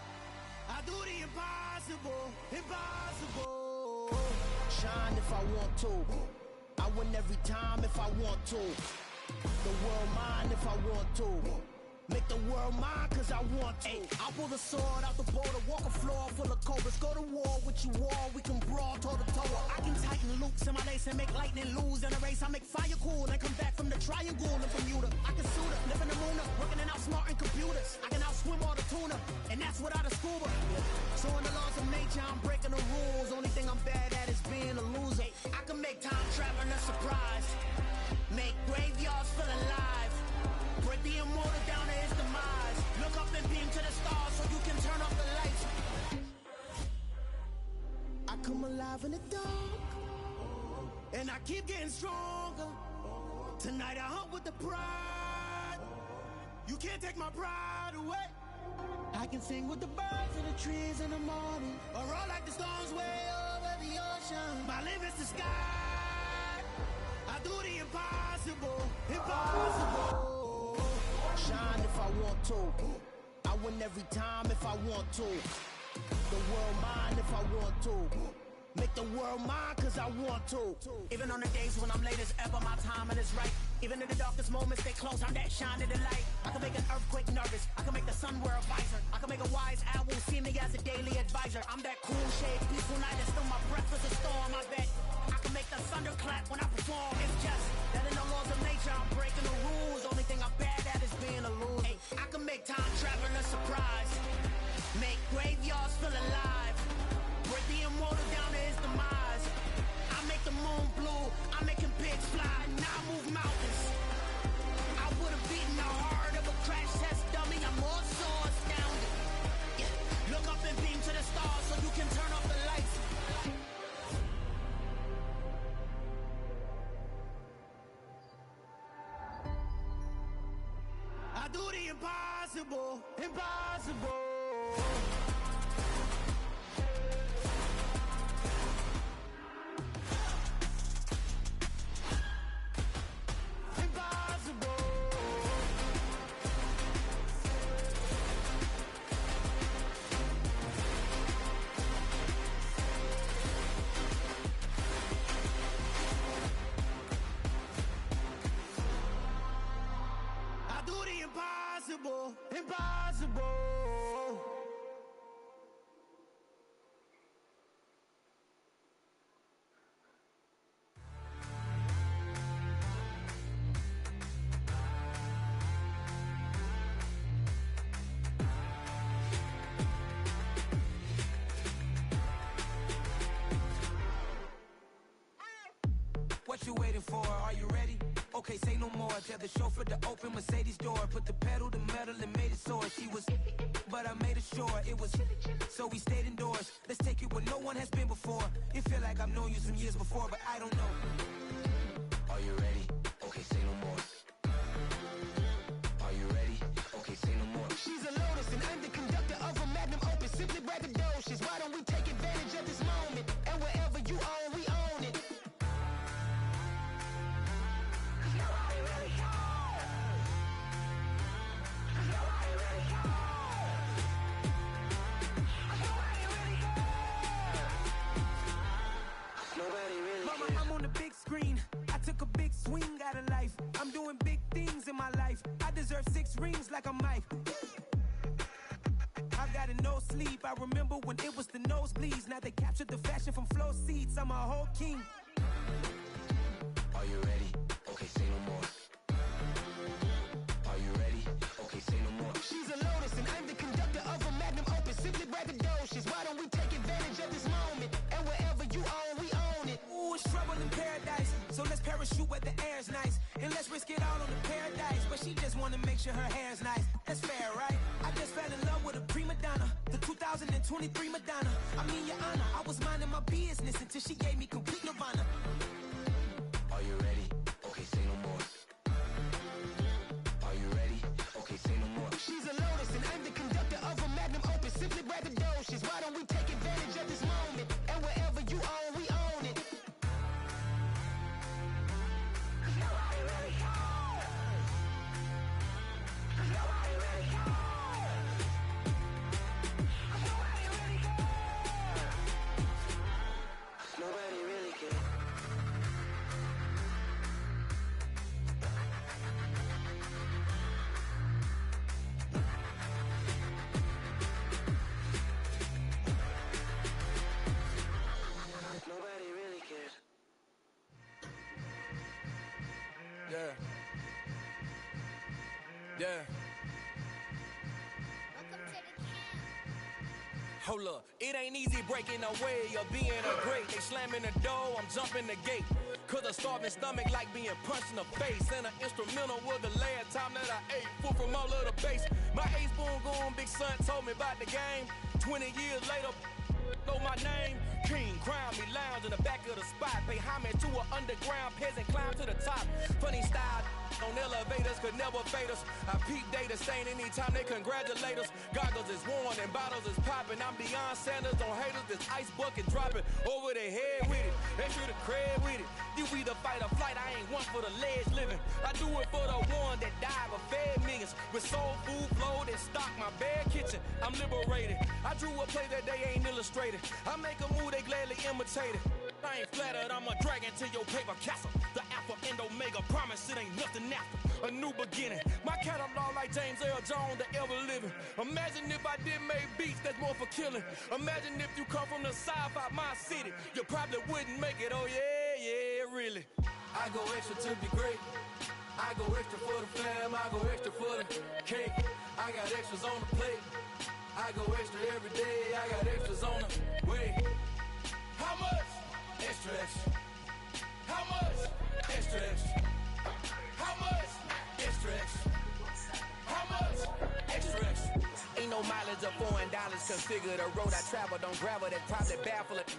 I do the impossible, impossible. Shine if I want to. I win every time if I want to. The world mine if I want to. Make the world mine cause I want to. I pull the sword out the border, walk a floor full of cobras. Go to war with you all, we can brawl toe to toe. I can tighten loops in my lace and make lightning lose in a race. I make fire cool and come back from the triangle in Bermuda. I can suit up, live in the moon up, working and outsmarting computers. I can outswim all the tuna, and that's without a scuba. So in the laws of nature, I'm breaking the rules. Only thing I'm bad at is being a loser. I can make time traveling a surprise, make graveyards feel alive. Break the immortal down to his demise. Look up and beam to the stars so you can turn off the lights. I come alive in the dark, and I keep getting stronger. Tonight I hunt with the pride. You can't take my pride away. I can sing with the birds and the trees in the morning, or roll like the storms way over the ocean. My limit's the sky. I do the impossible, impossible. Shine if I want to. I win every time if I want to. The world mine if I want to. Make the world mine cause I want to. Even on the days when I'm late as ever, my timing is right. Even in the darkest moments, stay close, I'm that shining the light. I can make an earthquake nervous, I can make the sun wear a visor. I can make a wise owl see me as a daily advisor. I'm that cool shade, peaceful night, and still my breath is a storm, I bet. I can make the thunder clap when I perform. It's just that in the laws of nature, I'm breaking the rules. Only thing I'm bad at is being a loser. Hey, I can make time traveling a surprise, make graveyards feel alive. Break the immortal down to his demise. I make the moon blue, I'm making pigs fly. Now I move mountains. I would've beaten the heart of a crash test dummy. I'm more so astounded. Yeah. Look up and beam to the stars so you can turn off the lights. I do the impossible, impossible. Impossible, impossible. What you waiting for? Are you ready? Okay, say no more. Tell the chauffeur to open Mercedes door. Put the pedal to metal and made it soar. She was, but I made it sure it was. So we stayed indoors. Let's take it where no one has been before. It feel like I've known you some years before, but I don't know. Are you ready? Okay, say no more. Are you ready? Okay, say no more. She's a lotus and I'm the conductor of a magnum opus. Simply braggadocious. Why don't we take advantage of this moment? And wherever you own, we own it. I took a big swing out of life. I'm doing big things in my life. I deserve 6 rings like I'm Mike. I've got a no sleep. I remember when it was the nosebleeds. Now they captured the fashion from flow seats. I'm a whole king. Are you ready? Okay, say no more. Are you ready? Okay, say no more. She's a lotus and I'm the conductor of a magnum opus. Simply braggadocious. Why don't we take advantage of this moment? And wherever you own, we own it. Ooh, it's trouble in paradise. So let's parachute where the air's nice. And let's risk it all on the paradise. But she just wanna make sure her hair's nice. That's fair, right? I just fell in love with a prima donna. The 2023 Madonna. I mean, your honor, I was minding my business until she gave me complete nirvana. Are you ready? Okay, say no more. Are you ready? Okay, say no more. She's a lotus and I'm the conductor of a magnum opus. Simply braggadocious. Why don't we take advantage of this moment? And wherever you own, we own it. Nobody really cares. Yeah. Hold up, it ain't easy breaking away or being a great. They slamming the door, I'm jumping the gate. Cause a starving stomach like being punched in the face. And an instrumental was the last time that I ate. Food from all of the base. My ace boom going big son told me about the game. 20 years later, know my name. King, crown me, lounge in the back of the spot. Pay homage to an underground peasant, climb to the top. Funny style on elevators could never fade us. I peep data stain anytime they congratulate us. Goggles is worn and bottles is popping. I'm beyond Sanders on haters. This ice bucket dropping over their head with it. Extra the cred with it. You either fight or flight. I ain't one for the ledge living. I do it for the one that died but fed millions. With soul food flowed and stock my bare kitchen. I'm liberated. I drew a play that they ain't illustrated. I make a move, they gladly imitate it. I ain't flattered, I'm a dragon to your paper castle. The Alpha and Omega, promise it ain't nothing after. A new beginning. My catalog like James L. Jones, the ever living. Imagine if I did make beats that's more for killing. Imagine if you come from the south out my city. You probably wouldn't make it, oh yeah, really. I go extra to be great. I go extra for the fam, I go extra for the cake. I got extras on the plate. I go extra every day, I got extras on the way. How much? Extra, extra. How much? Extra, extra. How much? Extra, extra. How much? Extra, extra. Ain't no mileage of $4 configure the road I travel. Don't gravel that probably baffle it.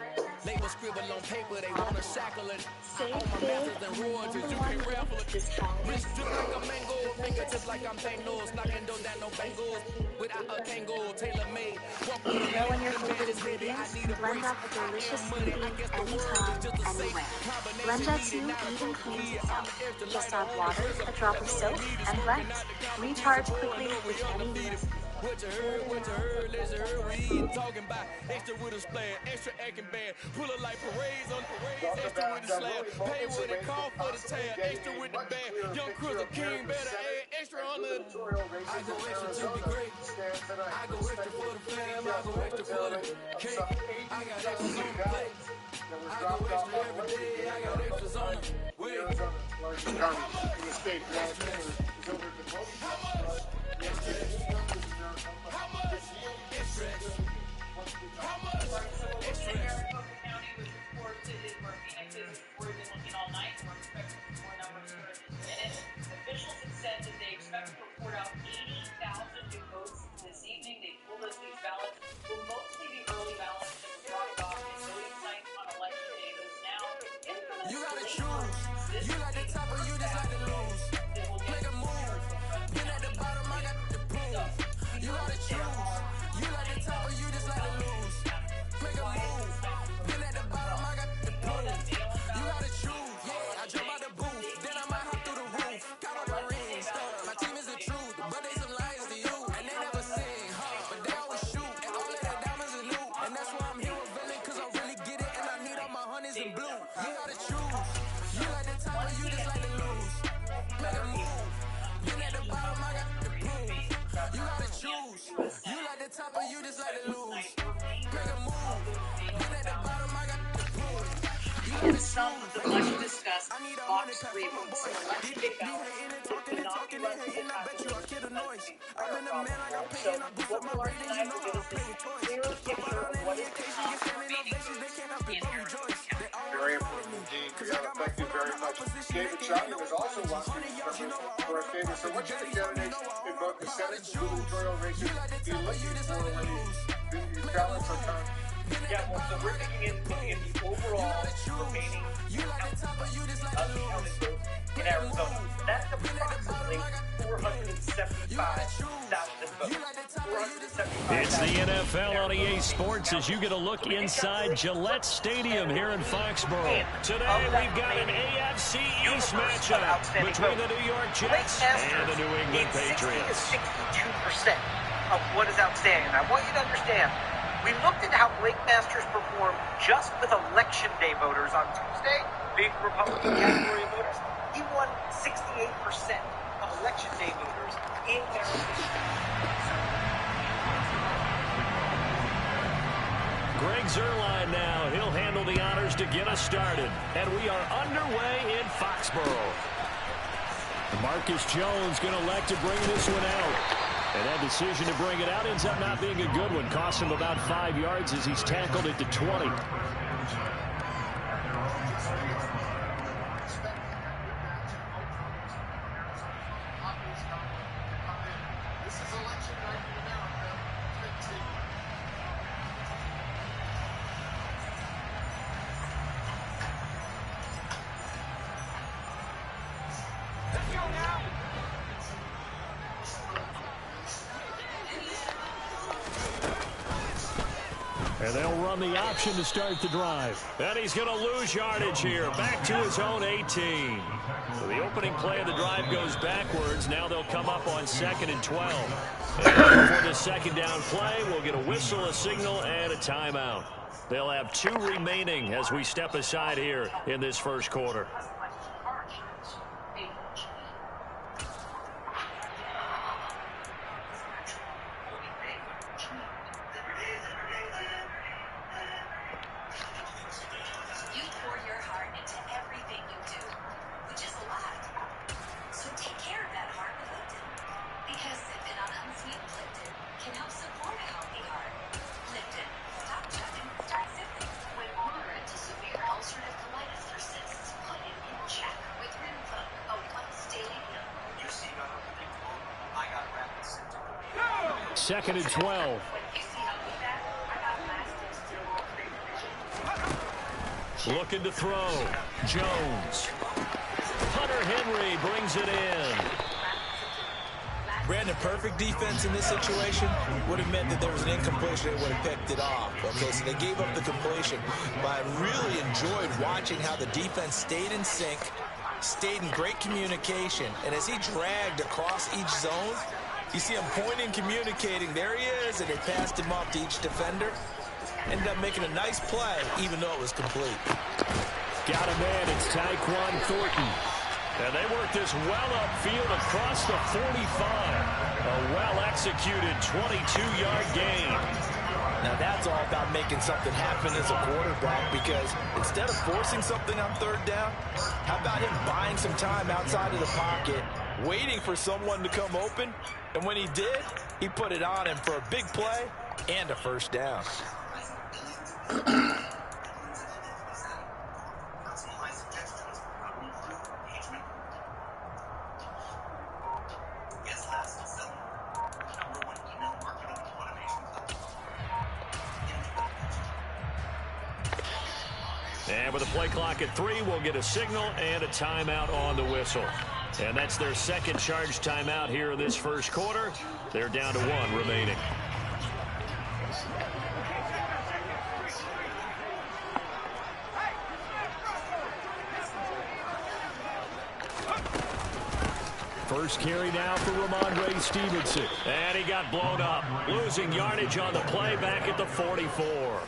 Label scribble on paper, they wanna shackle it. I own my masters and royalties, you can't raffle it. Wrist drip like a mango, fingertips like I'm Thanos. Knocking those down no bangles. Without a tango, tailor made. Walk with a Know when your favorite ingredients and blend up a delicious smoothie anytime, anywhere. Blend up to even cleans itself. Just add water, a drop of soap, and blend. Recharge quickly with many meals. What you heard, let's heard, we ain't talking about extra with a splash, extra acting bad, pull it like parades on parades, extra with the slab, pay what it cost for the tab, extra with the band, young Cruiser King, better add extra on the, I go extra to be great, I go extra for the fam, I go extra for the cake, I got extras on the plate, I go extra every day, I got extras on the way. How much? Extra, extra. How much? Extra, extra. County, which reports it is where Phoenix is, where they've been looking all night. We're expecting more numbers here in a minute. Officials have said that they expect to report out 80,000 new votes this evening. They told us these ballots will mostly be early ballots that were dropped off in voting sites on election day. Those now infamous. You gotta choose. You like the top or you just like to lose. Make a move. Been at the bottom, I got the proof. You gotta choose. You like the top or you just like to lose. Make a move. Been at the bottom, I got the proof. You gotta choose. Yeah, I jump out the booth. Then I might hop through the roof. Got all the rings. My team is the truth, but they some liars to you. And they never sing, but they always shoot. And all of their diamonds are new. And that's why I'm here with villain, cause I really get it. And I need all my honeys in blue. You gotta choose. You like the top or you just like to lose. Make a move. Been at the bottom, I got the proof. You gotta choose. You like the top or you just like to lose. Make a move. Been at the bottom, I got the proof. In some of the much discussed box reboots, election day ballots will not be run full time for those voting are a problem. So what we'll learn tonight will give us a clearer picture of what is the cost remaining in Arizona County. Very important indeed, Brianna. Thank you very much. David Johnny was also watching for a favor. So what should the candidates in both the Senate and gubernatorial races be looking for when these ballots are counted? Yeah, well, so we're looking at the overall remaining uncounted votes in Arizona. That's approximately 475,000 votes. It's the NFL on EA Sports as you get a look inside Gillette Stadium here in Foxborough. Today we've got an AFC East matchup between the New York Jets and the New England Patriots. 62% of what is outstanding. And I want you to understand, we looked at how Blake Masters performed just with election day voters on Tuesday, big Republican category of voters. He won 68% of election day voters in Arizona. Greg Zuerlein now. He'll handle the honors to get us started. And we are underway in Foxborough. Marcus Jones going to elect to bring this one out. And that decision to bring it out ends up not being a good one. Cost him about 5 yards as he's tackled it to 20. And they'll run the option to start the drive. And he's going to lose yardage here. Back to his own 18. So the opening play of the drive goes backwards. Now they'll come up on 2nd and 12. And for the second down play, we'll get a whistle, a signal, and a timeout. They'll have 2 remaining as we step aside here in this first quarter. Second and 12. Looking to throw. Jones. Hunter Henry brings it in. Brandon, perfect defense in this situation would have meant that there was an incompletion and would have picked it off. Okay, so they gave up the completion. But I really enjoyed watching how the defense stayed in sync, stayed in great communication, and as he dragged across each zone, you see him pointing, communicating. There he is, and they passed him off to each defender. Ended up making a nice play, even though it was complete. Got a man. It's Tyquan Thornton. And they work this well upfield across the 45. A well-executed 22-yard gain. Now, that's all about making something happen as a quarterback, because instead of forcing something on 3rd down, how about him buying some time outside of the pocket, waiting for someone to come open, and when he did, he put it on him for a big play and a first down. And with a play clock at 3, we'll get a signal and a timeout on the whistle. And that's their second charge timeout here in this first quarter. They're down to 1 remaining. First carry now for Rhamondre Stevenson. And he got blown up. Losing yardage on the play back at the 44.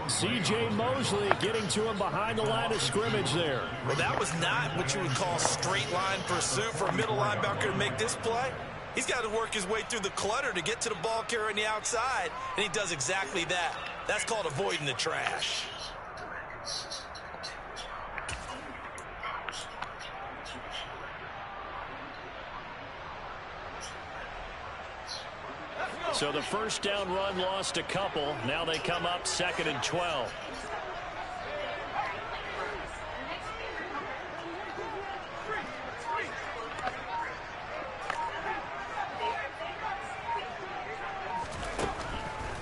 C.J. Mosley getting to him behind the line of scrimmage there. Well, that was not what you would call straight line pursuit for a middle linebacker to make this play. He's got to work his way through the clutter to get to the ball carrier on the outside, and he does exactly that. That's called avoiding the trash. So the first down run lost a couple. Now they come up 2nd and 12.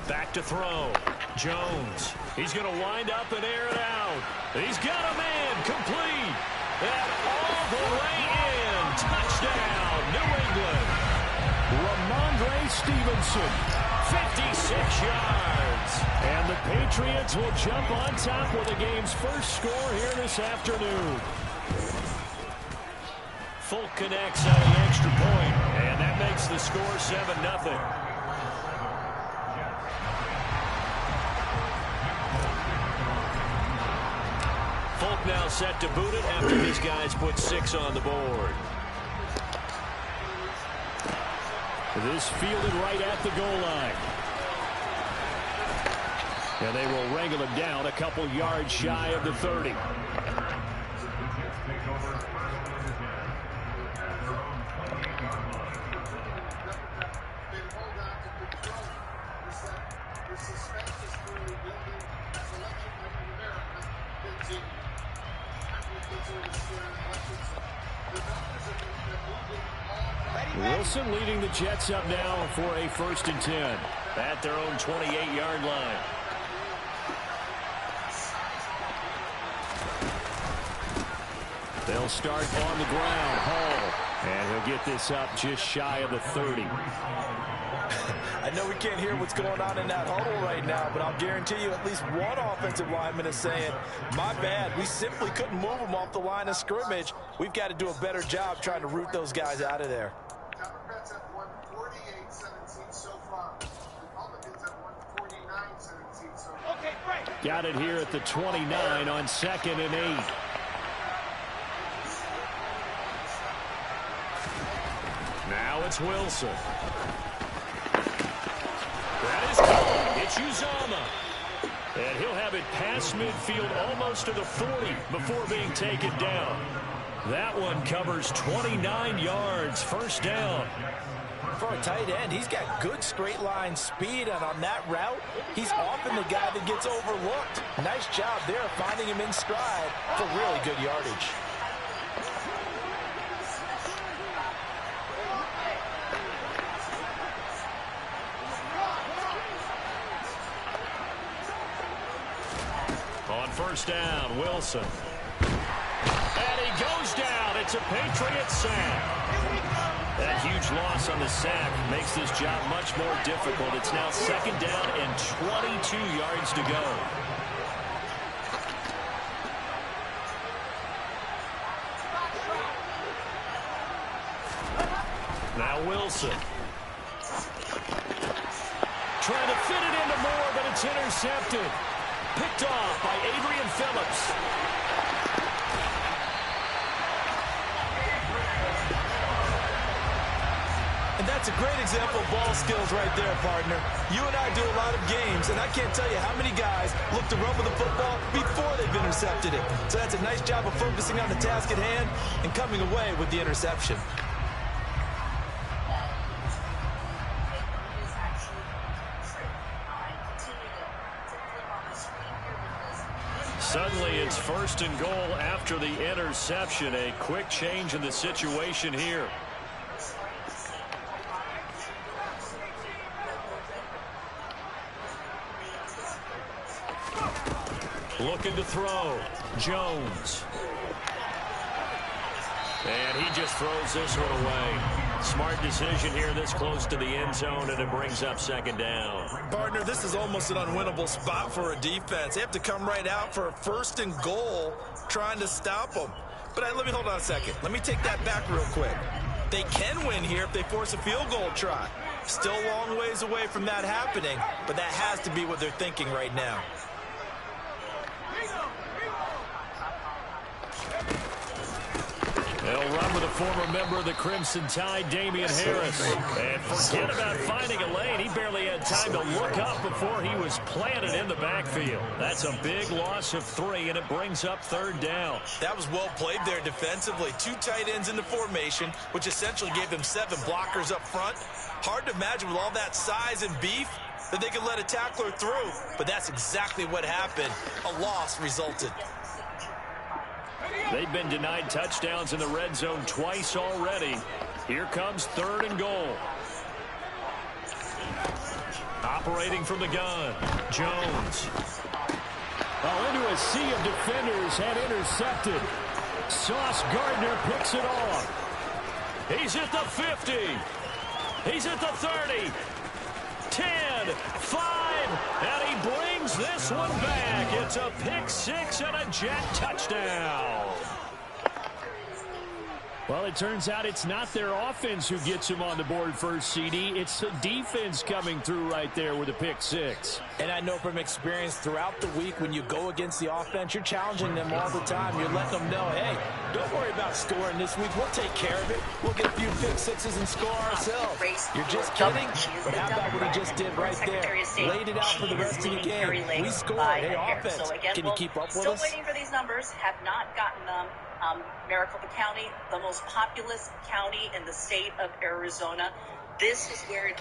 Back to throw. Jones. He's going to wind up and air it out. He's got a man complete. And all the way in. Touchdown, New England. Rhamondre Stevenson, 56 yards. And the Patriots will jump on top with the game's first score here this afternoon. Folk connects on the extra point, and that makes the score 7-0. Folk now set to boot it after his guys put 6 on the board. This fielded right at the goal line. And they will wrangle him down a couple yards shy of the 30. Wilson leading the Jets up now for a 1st and 10 at their own 28-yard line. They'll start on the ground. Hall. And he'll get this up just shy of the 30. I know we can't hear what's going on in that huddle right now, but I'll guarantee you at least one offensive lineman is saying, my bad, we simply couldn't move them off the line of scrimmage. We've got to do a better job trying to root those guys out of there. Democrats have won 48-17 so far. Republicans have won 49-17 so far. Okay, great. Got it here at the 29 on 2nd and 8. Now it's Wilson. That is caught. It's Uzama. And he'll have it past midfield almost to the 40 before being taken down. That one covers 29 yards. 1st down. For a tight end, he's got good straight line speed, and on that route, he's often the guy that gets overlooked. Nice job there finding him in stride for really good yardage. On 1st down, Wilson. And he goes down. It's a Patriot sack. That huge loss on the sack makes this job much more difficult. It's now 2nd down and 22 yards to go. Now Wilson. Trying to fit it into Moore, but it's intercepted. Picked off by Adrian Phillips. And that's a great example of ball skills right there, partner. You and I do a lot of games, and I can't tell you how many guys look to run with the football before they've intercepted it. So that's a nice job of focusing on the task at hand and coming away with the interception. Suddenly it's 1st and goal after the interception. A quick change in the situation here. Looking to throw. Jones. And he just throws this one away. Smart decision here this close to the end zone, and it brings up 2nd down. Partner, this is almost an unwinnable spot for a defense. They have to come right out for a 1st and goal trying to stop them. But let me hold on a second. Let me take that back real quick. They can win here if they force a field goal try. Still a long ways away from that happening, but that has to be what they're thinking right now. They'll run with a former member of the Crimson Tide, Damian Harris. And forget about finding a lane. He barely had time to look up before he was planted in the backfield. That's a big loss of 3, and it brings up 3rd down. That was well played there defensively. 2 tight ends in the formation, which essentially gave them 7 blockers up front. Hard to imagine with all that size and beef that they could let a tackler through. But that's exactly what happened. A loss resulted. They've been denied touchdowns in the red zone twice already. Here comes 3rd and goal. Operating from the gun, Jones. Into a sea of defenders and intercepted. Sauce Gardner picks it off. He's at the 50. He's at the 30. 10, 5, and he brings this one back. It's a pick 6 and a Jet touchdown. Well, it turns out it's not their offense who gets him on the board first, CD. It's the defense coming through right there with a pick 6. And I know from experience throughout the week when you go against the offense, you're challenging them all the time. You're letting them know, hey, don't worry about scoring this week. We'll take care of it. We'll get a few pick 6s and score ourselves. You're just kidding? But how about what he just did right there? Laid it out for the rest of the game. We scored. Hey, offense, can you keep up with us? Still waiting for these numbers. Have not gotten them. Maricopa County, the most populous county in the state of Arizona. This is where it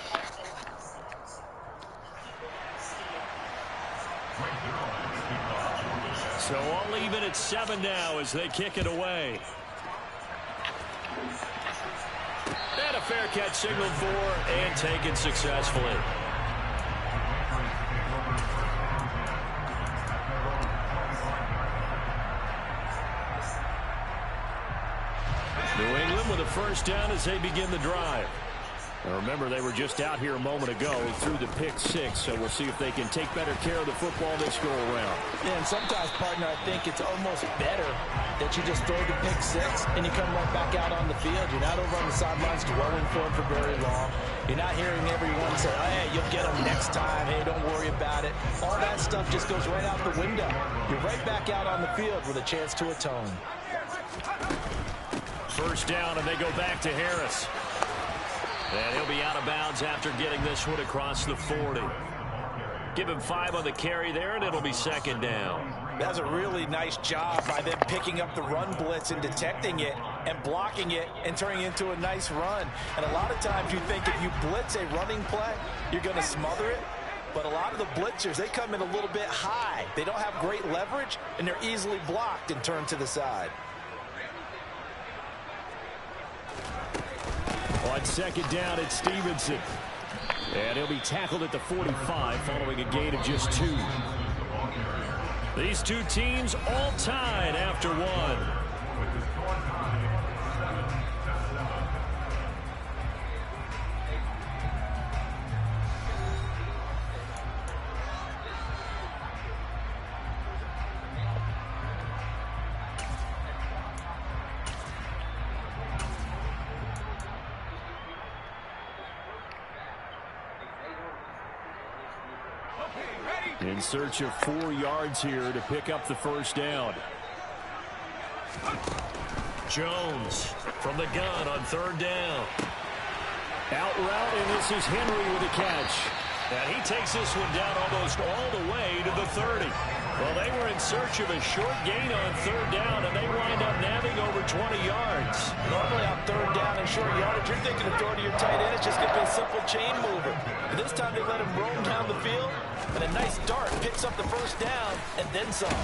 So all even at 7 now as they kick it away. And a fair catch signaled for and taken successfully. New England with a first down as they begin the drive. Now remember, they were just out here a moment ago through the pick six, so we'll see if they can take better care of the football this go-around. Yeah, and sometimes, partner, I think it's almost better that you just throw the pick six and you come right back out on the field. You're not over on the sidelines dwelling for it for very long. You're not hearing everyone say, oh, hey, you'll get them next time. Hey, don't worry about it. All that stuff just goes right out the window. You're right back out on the field with a chance to atone. First down, and they go back to Harris. And he'll be out of bounds after getting this one across the 40. Give him 5 on the carry there, and it'll be second down. That's a really nice job by them picking up the run blitz and detecting it and blocking it and turning it into a nice run. And a lot of times you think if you blitz a running play, you're going to smother it. But a lot of the blitzers, they come in a little bit high. They don't have great leverage, and they're easily blocked and turned to the side. On second down, it's Stevenson. And he'll be tackled at the 45 following a gain of just 2. These two teams all tied after one. In search of 4 yards here to pick up the first down. Jones from the gun on third down. Out route, and this is Henry with a catch. And he takes this one down almost all the way to the 30. Well, they were in search of a short gain on third down, and they wind up nabbing over 20 yards. Normally on third down and short yardage, you're thinking of throwing to your tight end. It's just going to be a simple chain mover. But this time they let him roam down the field, and a nice dart picks up the first down and then some.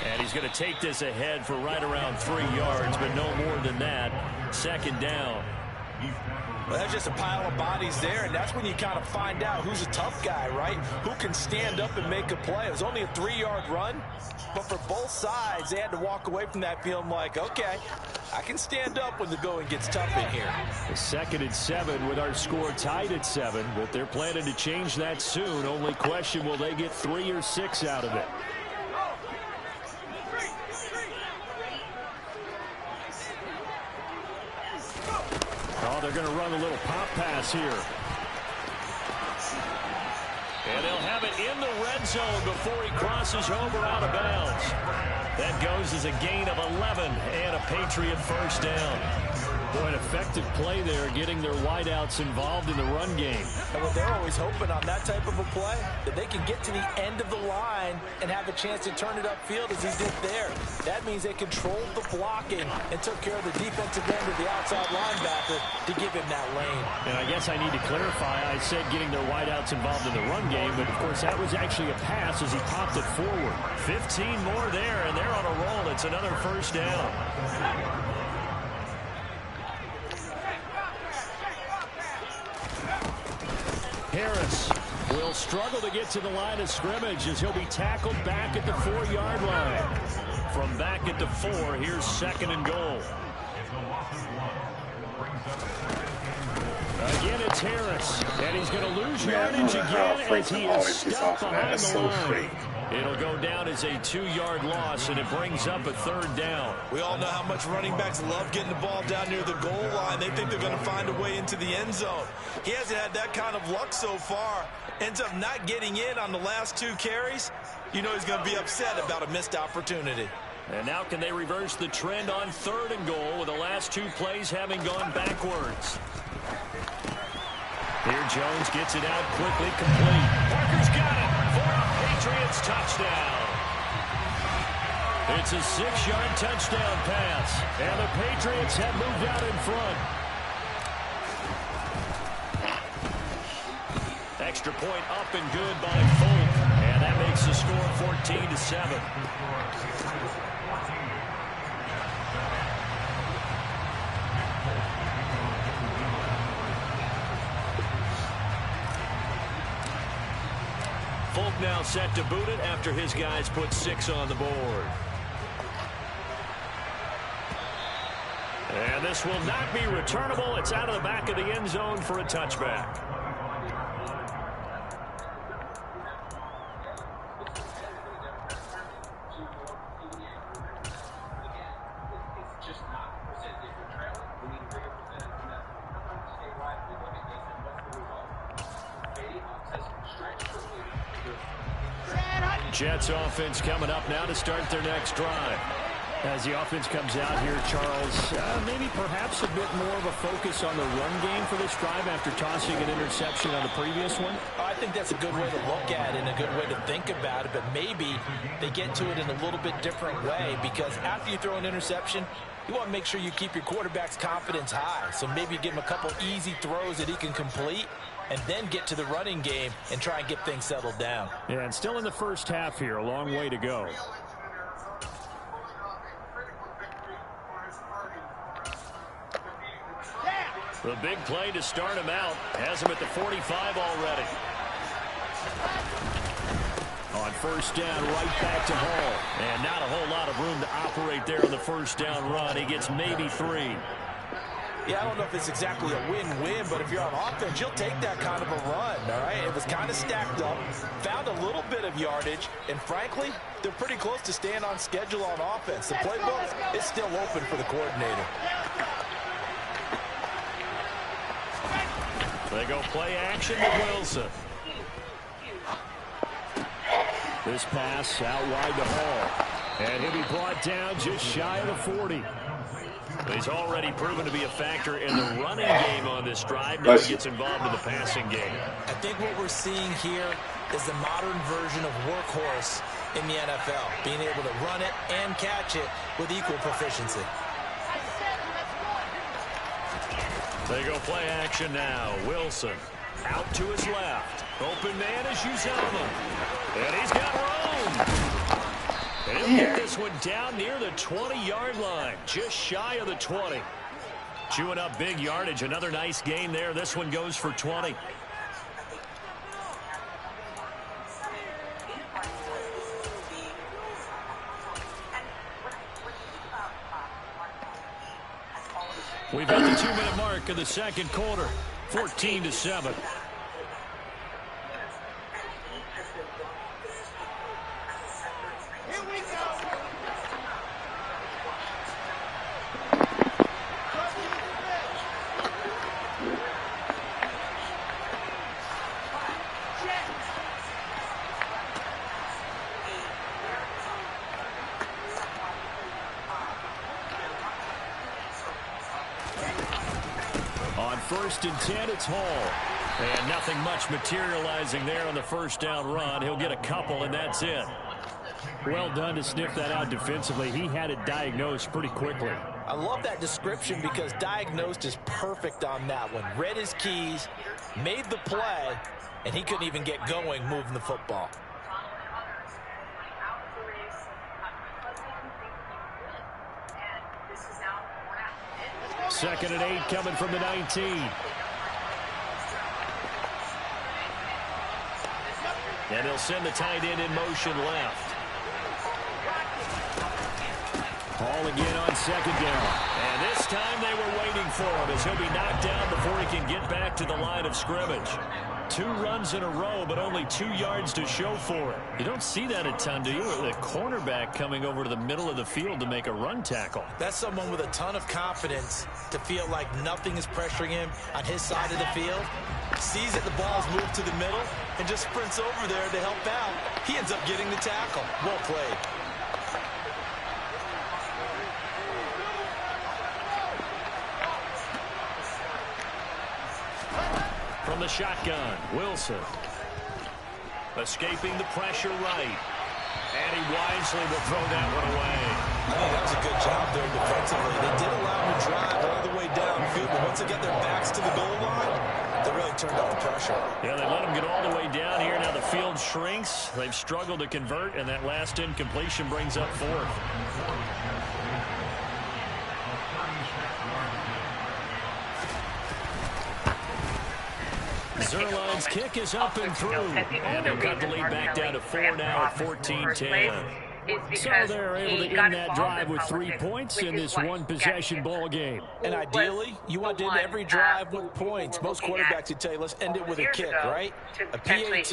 And he's going to take this ahead for right around 3 yards, but no more than that. Second down. Well, that's just a pile of bodies there, and that's when you kind of find out who's a tough guy, right? Who can stand up and make a play. It was only a 3-yard run, but for both sides, they had to walk away from that feeling like, okay, I can stand up when the going gets tough in here. The 2nd and 7 with our score tied at 7, but they're planning to change that soon. Only question, will they get 3 or 6 out of it? Oh, they're going to run a little pop pass here. And they'll have it in the red zone before he crosses over out of bounds. That goes as a gain of 11 and a Patriot first down. Boy, an effective play there, getting their wideouts involved in the run game. And what they're always hoping on that type of a play, that they can get to the end of the line and have a chance to turn it upfield as he did there. That means they controlled the blocking and took care of the defensive end of the outside linebacker to give him that lane. And I guess I need to clarify, I said getting their wideouts involved in the run game, but of course that was actually a pass as he popped it forward. 15 more there, and they're on a roll. It's another first down. Harris will struggle to get to the line of scrimmage as he'll be tackled back at the 4-yard line. From back at the 4, here's 2nd and goal. Again, it's Harris, and he's going to lose yardage again as he is stuck behind the line. It'll go down as a 2-yard loss, and it brings up a 3rd down. We all know how much running backs love getting the ball down near the goal line. They think they're going to find a way into the end zone. He hasn't had that kind of luck so far. Ends up not getting in on the last 2 carries. You know he's going to be upset about a missed opportunity. And now can they reverse the trend on 3rd and goal with the last 2 plays having gone backwards? Here Jones gets it out quickly, complete. Parker's got it for a Patriots touchdown. It's a 6-yard touchdown pass, and the Patriots have moved out in front. Extra point up and good by Folk, and that makes the score 14-7. set to boot it after his guys put 6 on the board. And this will not be returnable. It's out of the back of the end zone for a touchback. Jets offense coming up now to start their next drive. As the offense comes out here, Charles, maybe perhaps a bit more of a focus on the run game for this drive after tossing an interception on the previous one? I think that's a good way to look at it and a good way to think about it, but maybe they get to it in a little bit different way, because after you throw an interception, you want to make sure you keep your quarterback's confidence high. So maybe give him a couple easy throws that he can complete, and then get to the running game and try and get things settled down. Yeah, and still in the first half here, a long way to go. The big play to start him out has him at the 45 already. On first down, right back to Hall. And not a whole lot of room to operate there on the first down run. He gets maybe 3. Yeah, I don't know if it's exactly a win-win, but if you're on offense, you'll take that kind of a run, all right? It was kind of stacked up, found a little bit of yardage, and frankly, they're pretty close to staying on schedule on offense. The playbook is still open for the coordinator. They go play action with Wilson. This pass out wide to Hall. And he'll be brought down just shy of the 40. He's already proven to be a factor in the running game on this drive. Now he gets involved in the passing game. I think what we're seeing here is the modern version of workhorse in the NFL, being able to run it and catch it with equal proficiency. They go play action now. Wilson out to his left. Open man is Uzama. And he's got room. And he'll get this one down near the 20-yard line, just shy of the 20. Chewing up big yardage. Another nice gain there. This one goes for 20. We've hit the 2-minute mark of the second quarter, 14-7. First and 10, it's Hall. And nothing much materializing there on the first down run. He'll get a couple, and that's it. Well done to sniff that out defensively. He had it diagnosed pretty quickly. I love that description because diagnosed is perfect on that one. Read his keys, made the play, and he couldn't even get going moving the football. Second and 8 coming from the 19. And he'll send the tight end in motion left. Hall again on second down. And this time they were waiting for him as he'll be knocked down before he can get back to the line of scrimmage. 2 runs in a row, but only 2 yards to show for it. You don't see that a ton, do you? The cornerback coming over to the middle of the field to make a run tackle. That's someone with a ton of confidence to feel like nothing is pressuring him on his side of the field. Sees that the ball's moved to the middle and just sprints over there to help out. He ends up getting the tackle. Well played. From the shotgun, Wilson. Escaping the pressure right. And he wisely will throw that one away. I think that was a good job there defensively. They did allow him to drive all the way downfield, but once they got their backs to the goal line, they really turned up the pressure. Yeah, they let him get all the way down here. Now the field shrinks. They've struggled to convert, and that last incompletion brings up 4th. Zerline's kick is up and through. And they've got the lead back down to 4 now at 14-10. So they're able to end that drive with 3 points in this one-possession ball game. And ideally, you want to end every drive with points. Most quarterbacks would tell you, let's end it with a kick, right? A PAT,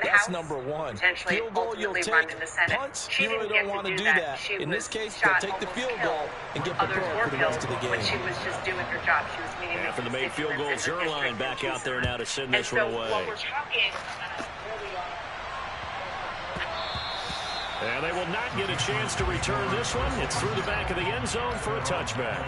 that's number one. Field goal, you'll take. Punts, you really don't want to do that. In this case, they'll take the field goal and get the ball for the rest of the game. She was just doing her job. She was meeting After the made field goal, Zerline back out there now to send this one away. And they will not get a chance to return this one. It's through the back of the end zone for a touchback.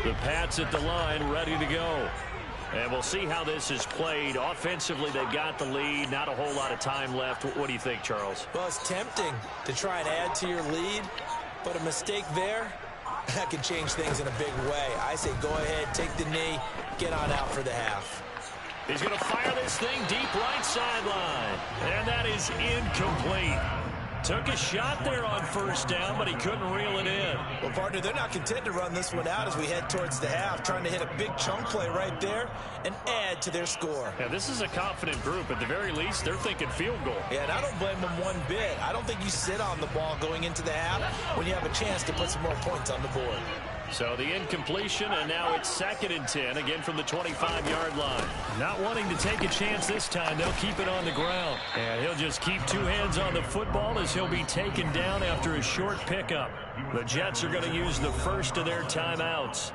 The Pats at the line, ready to go. And we'll see how this is played. Offensively, they've got the lead. Not a whole lot of time left. What do you think, Charles? Well, it's tempting to try and add to your lead, but a mistake there, that could change things in a big way. I say go ahead, take the knee, get on out for the half. He's going to fire this thing deep right sideline. And that is incomplete. Took a shot there on first down, but he couldn't reel it in. Well, partner, they're not content to run this one out as we head towards the half, trying to hit a big chunk play right there and add to their score. Yeah, this is a confident group. At the very least, they're thinking field goal. Yeah, and I don't blame them one bit. I don't think you sit on the ball going into the half when you have a chance to put some more points on the board. So the incompletion, and now it's 2nd and 10, again from the 25-yard line. Not wanting to take a chance this time, they'll keep it on the ground. And he'll just keep 2 hands on the football as he'll be taken down after a short pickup. The Jets are going to use the first of their timeouts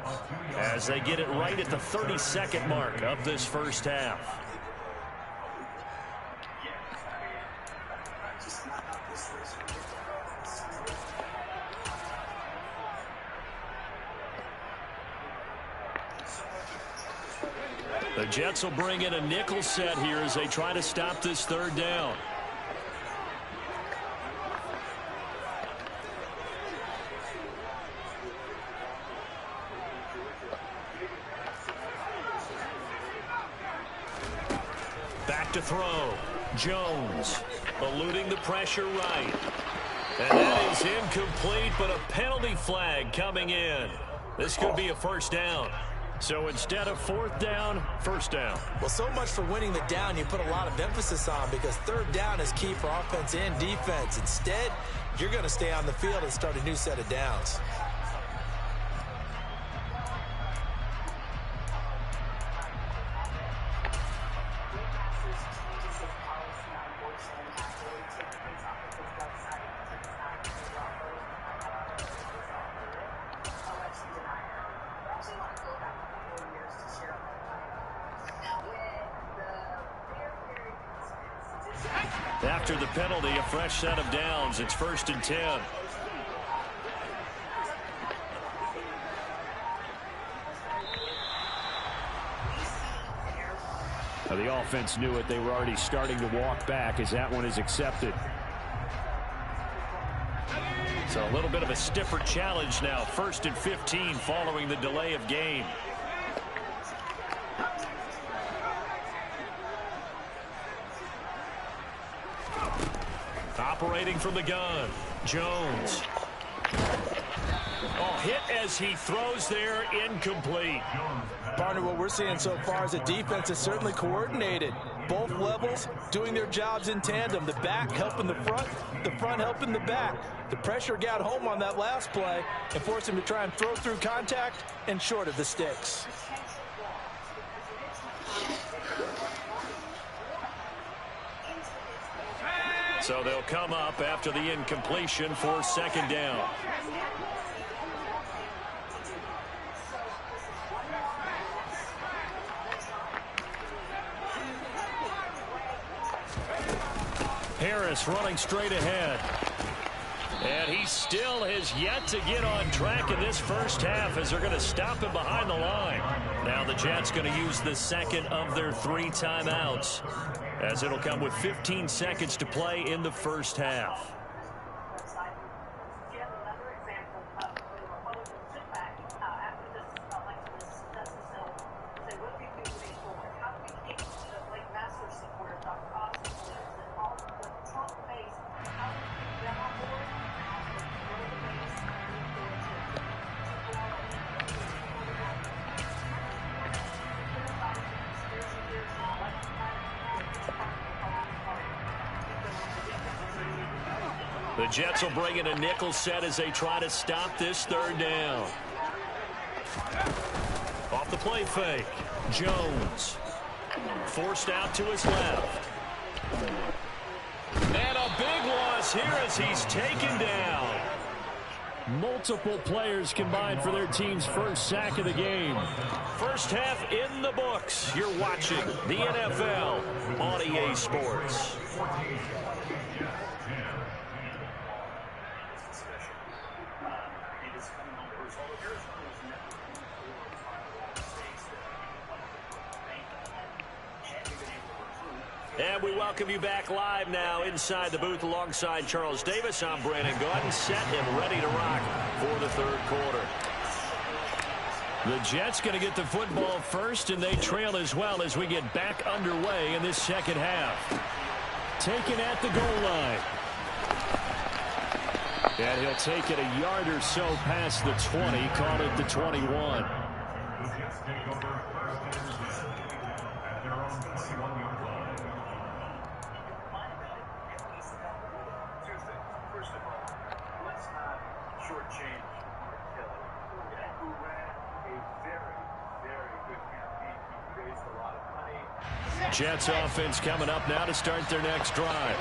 as they get it right at the 32nd mark of this first half. The Jets will bring in a nickel set here as they try to stop this 3rd down. Back to throw. Jones eluding the pressure right. And that is incomplete, but a penalty flag coming in. This could be a first down. So instead of 4th down, first down. Well, so much for winning the down you put a lot of emphasis on, because 3rd down is key for offense and defense. Instead, you're going to stay on the field and start a new set of downs. After the penalty, a fresh set of downs. It's 1st and 10. Now the offense knew it. They were already starting to walk back as that one is accepted. So a little bit of a stiffer challenge now. 1st and 15 following the delay of game. Operating from the gun, Jones. Oh, hit as he throws there, incomplete. Partner, what we're seeing so far is the defense is certainly coordinated. Both levels doing their jobs in tandem. The back helping the front helping the back. The pressure got home on that last play and forced him to try and throw through contact and short of the sticks. So they'll come up after the incompletion for 2nd down. Harris running straight ahead. And he still has yet to get on track in this first half as they're going to stop him behind the line. Now the Jets going to use the 2nd of their 3 timeouts. as it'll come with 15 seconds to play in the first half. The Jets will bring in a nickel set as they try to stop this third down. Off the play fake. Jones. Forced out to his left. And a big loss here as he's taken down. Multiple players combined for their team's first sack of the game. First half in the books. You're watching the NFL on EA Sports. And we welcome you back live now inside the booth alongside Charles Davis. I'm Brandon Gaudin, set and ready to rock for the third quarter. The Jets going to get the football first, and they trail as well as we get back underway in this second half. Taken at the goal line. And he'll take it a yard or so past the 20, call it the 21. Jets offense coming up now to start their next drive.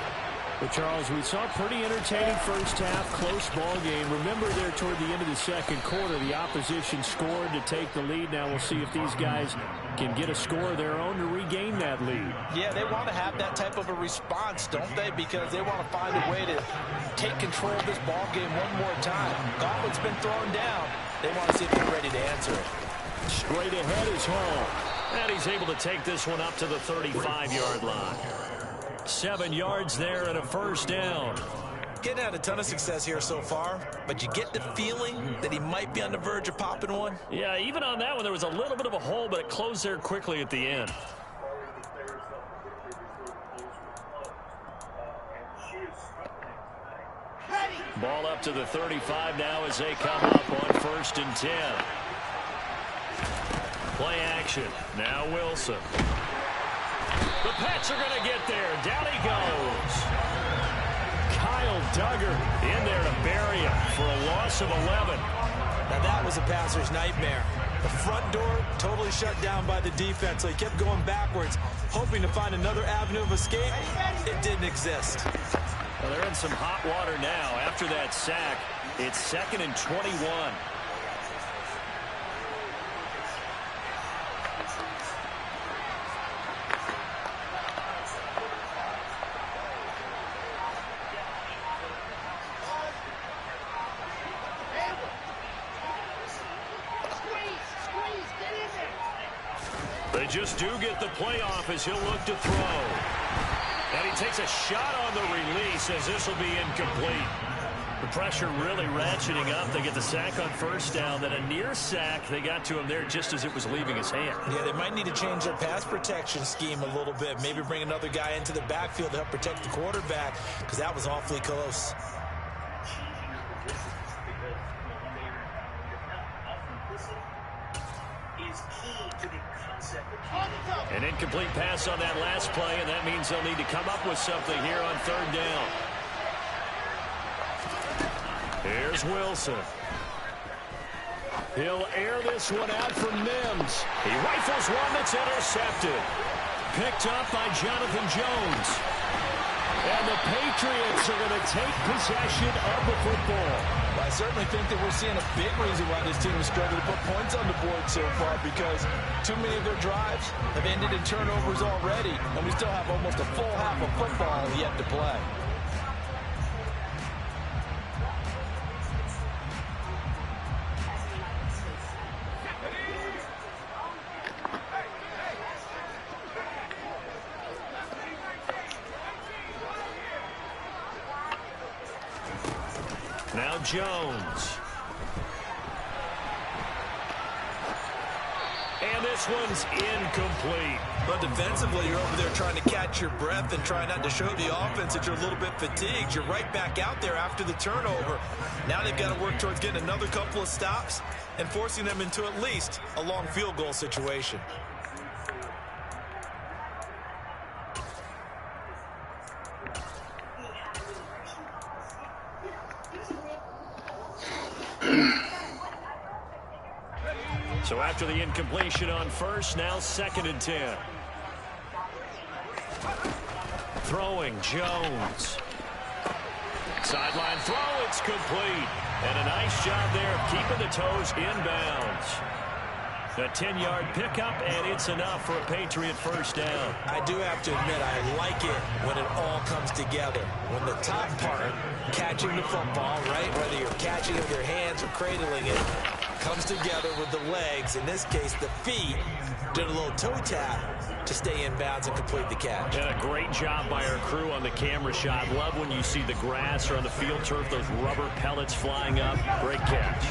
But Charles, we saw a pretty entertaining first half, close ball game. Remember there toward the end of the second quarter, the opposition scored to take the lead. Now we'll see if these guys can get a score of their own to regain that lead. Yeah, they want to have that type of a response, don't they? Because they want to find a way to take control of this ball game one more time. Gauntlet's been thrown down. They want to see if they're ready to answer it. Straight ahead is Hall. And he's able to take this one up to the 35-yard line. 7 yards there and a first down. Getting had a ton of success here so far, but you get the feeling that he might be on the verge of popping one. Yeah, even on that one, there was a little bit of a hole, but it closed there quickly at the end. Ball up to the 35 now as they come up on 1st and 10. Play action. Now Wilson. The Pats are going to get there. Down he goes. Kyle Duggar in there to bury him for a loss of 11. Now that was a passer's nightmare. The front door totally shut down by the defense, so he kept going backwards, hoping to find another avenue of escape. It didn't exist. Well, they're in some hot water now. After that sack, it's 2nd and 21. They just do get the playoff as he'll look to throw. And he takes a shot on the release as this will be incomplete. The pressure really ratcheting up. They get the sack on first down. Then a near sack. They got to him there just as it was leaving his hand. Yeah, they might need to change their pass protection scheme a little bit. Maybe bring another guy into the backfield to help protect the quarterback, because that was awfully close. An incomplete pass on that last play, and that means they'll need to come up with something here on 3rd down. Here's Wilson. He'll air this one out from Mims. He rifles one that's intercepted. Picked up by Jonathan Jones. And the Patriots are going to take possession of the football. Well, I certainly think that we're seeing a big reason why this team has struggled to put points on the board so far, because too many of their drives have ended in turnovers already, and we still have almost a full half of football yet to play. Jones. And this one's incomplete. But defensively, you're over there trying to catch your breath and try not to show the offense that you're a little bit fatigued. You're right back out there after the turnover. Now they've got to work towards getting another couple of stops and forcing them into at least a long field goal situation. So after the incompletion on first, now 2nd and 10. Throwing, Jones. Sideline throw, it's complete. And a nice job there of keeping the toes inbounds. A 10-yard pickup, and it's enough for a Patriot first down. I do have to admit, I like it when it all comes together. When the top part, catching the football, right, whether you're catching it with your hands or cradling it, comes together with the legs, in this case the feet, doing a little toe tap to stay in bounds and complete the catch. And a great job by our crew on the camera shot. Love when you see the grass or on the field turf, those rubber pellets flying up. Great catch.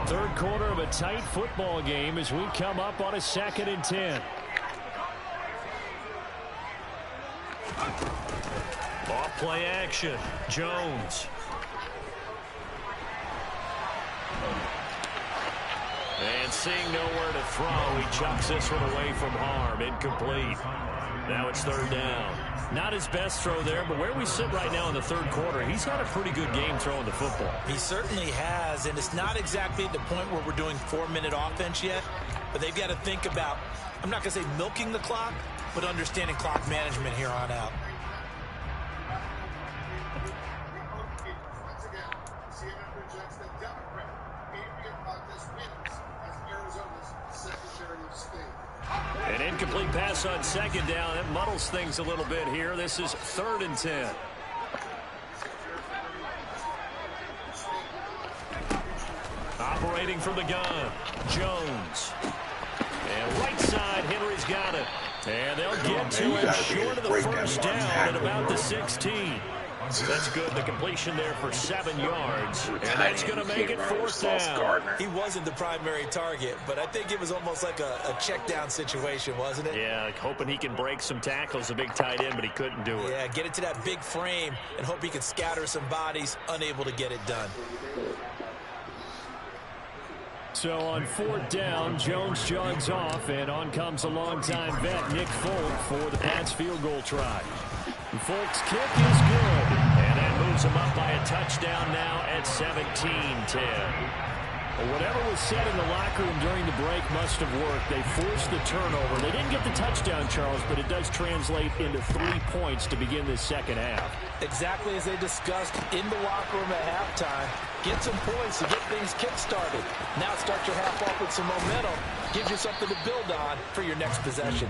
Third quarter of a tight football game as we come up on a 2nd and 10. Off play action. Jones. And seeing nowhere to throw, he chucks this one away from harm. Incomplete. Now it's 3rd down. Not his best throw there, but where we sit right now in the 3rd quarter, he's had a pretty good game throwing the football. He certainly has, and it's not exactly at the point where we're doing 4-minute offense yet, but they've got to think about, I'm not going to say milking the clock, but understanding clock management here on out. An incomplete pass on 2nd down. That muddles things a little bit here. This is 3rd and 10. Operating from the gun, Jones. And right side, Henry's got it. And they'll get to him short of the first down at about the 16. That's good. The completion there for 7 yards. And that's going to make it 4th down. He wasn't the primary target, but I think it was almost like a check down situation, wasn't it? Yeah, like hoping he can break some tackles, a big tight end, but he couldn't do it. Yeah, get it to that big frame and hope he can scatter some bodies, unable to get it done. So on 4th down, Jones jogs off, and on comes a longtime vet, Nick Folk, for the Pats field goal try. Folk's kick is good. And that moves him up by a touchdown now at 17-10. Well, whatever was said in the locker room during the break must have worked. They forced the turnover. They didn't get the touchdown, Charles, but it does translate into 3 points to begin this 2nd half. Exactly as they discussed in the locker room at halftime. Get some points to get things kick-started. Now start your half off with some momentum. Gives you something to build on for your next possession.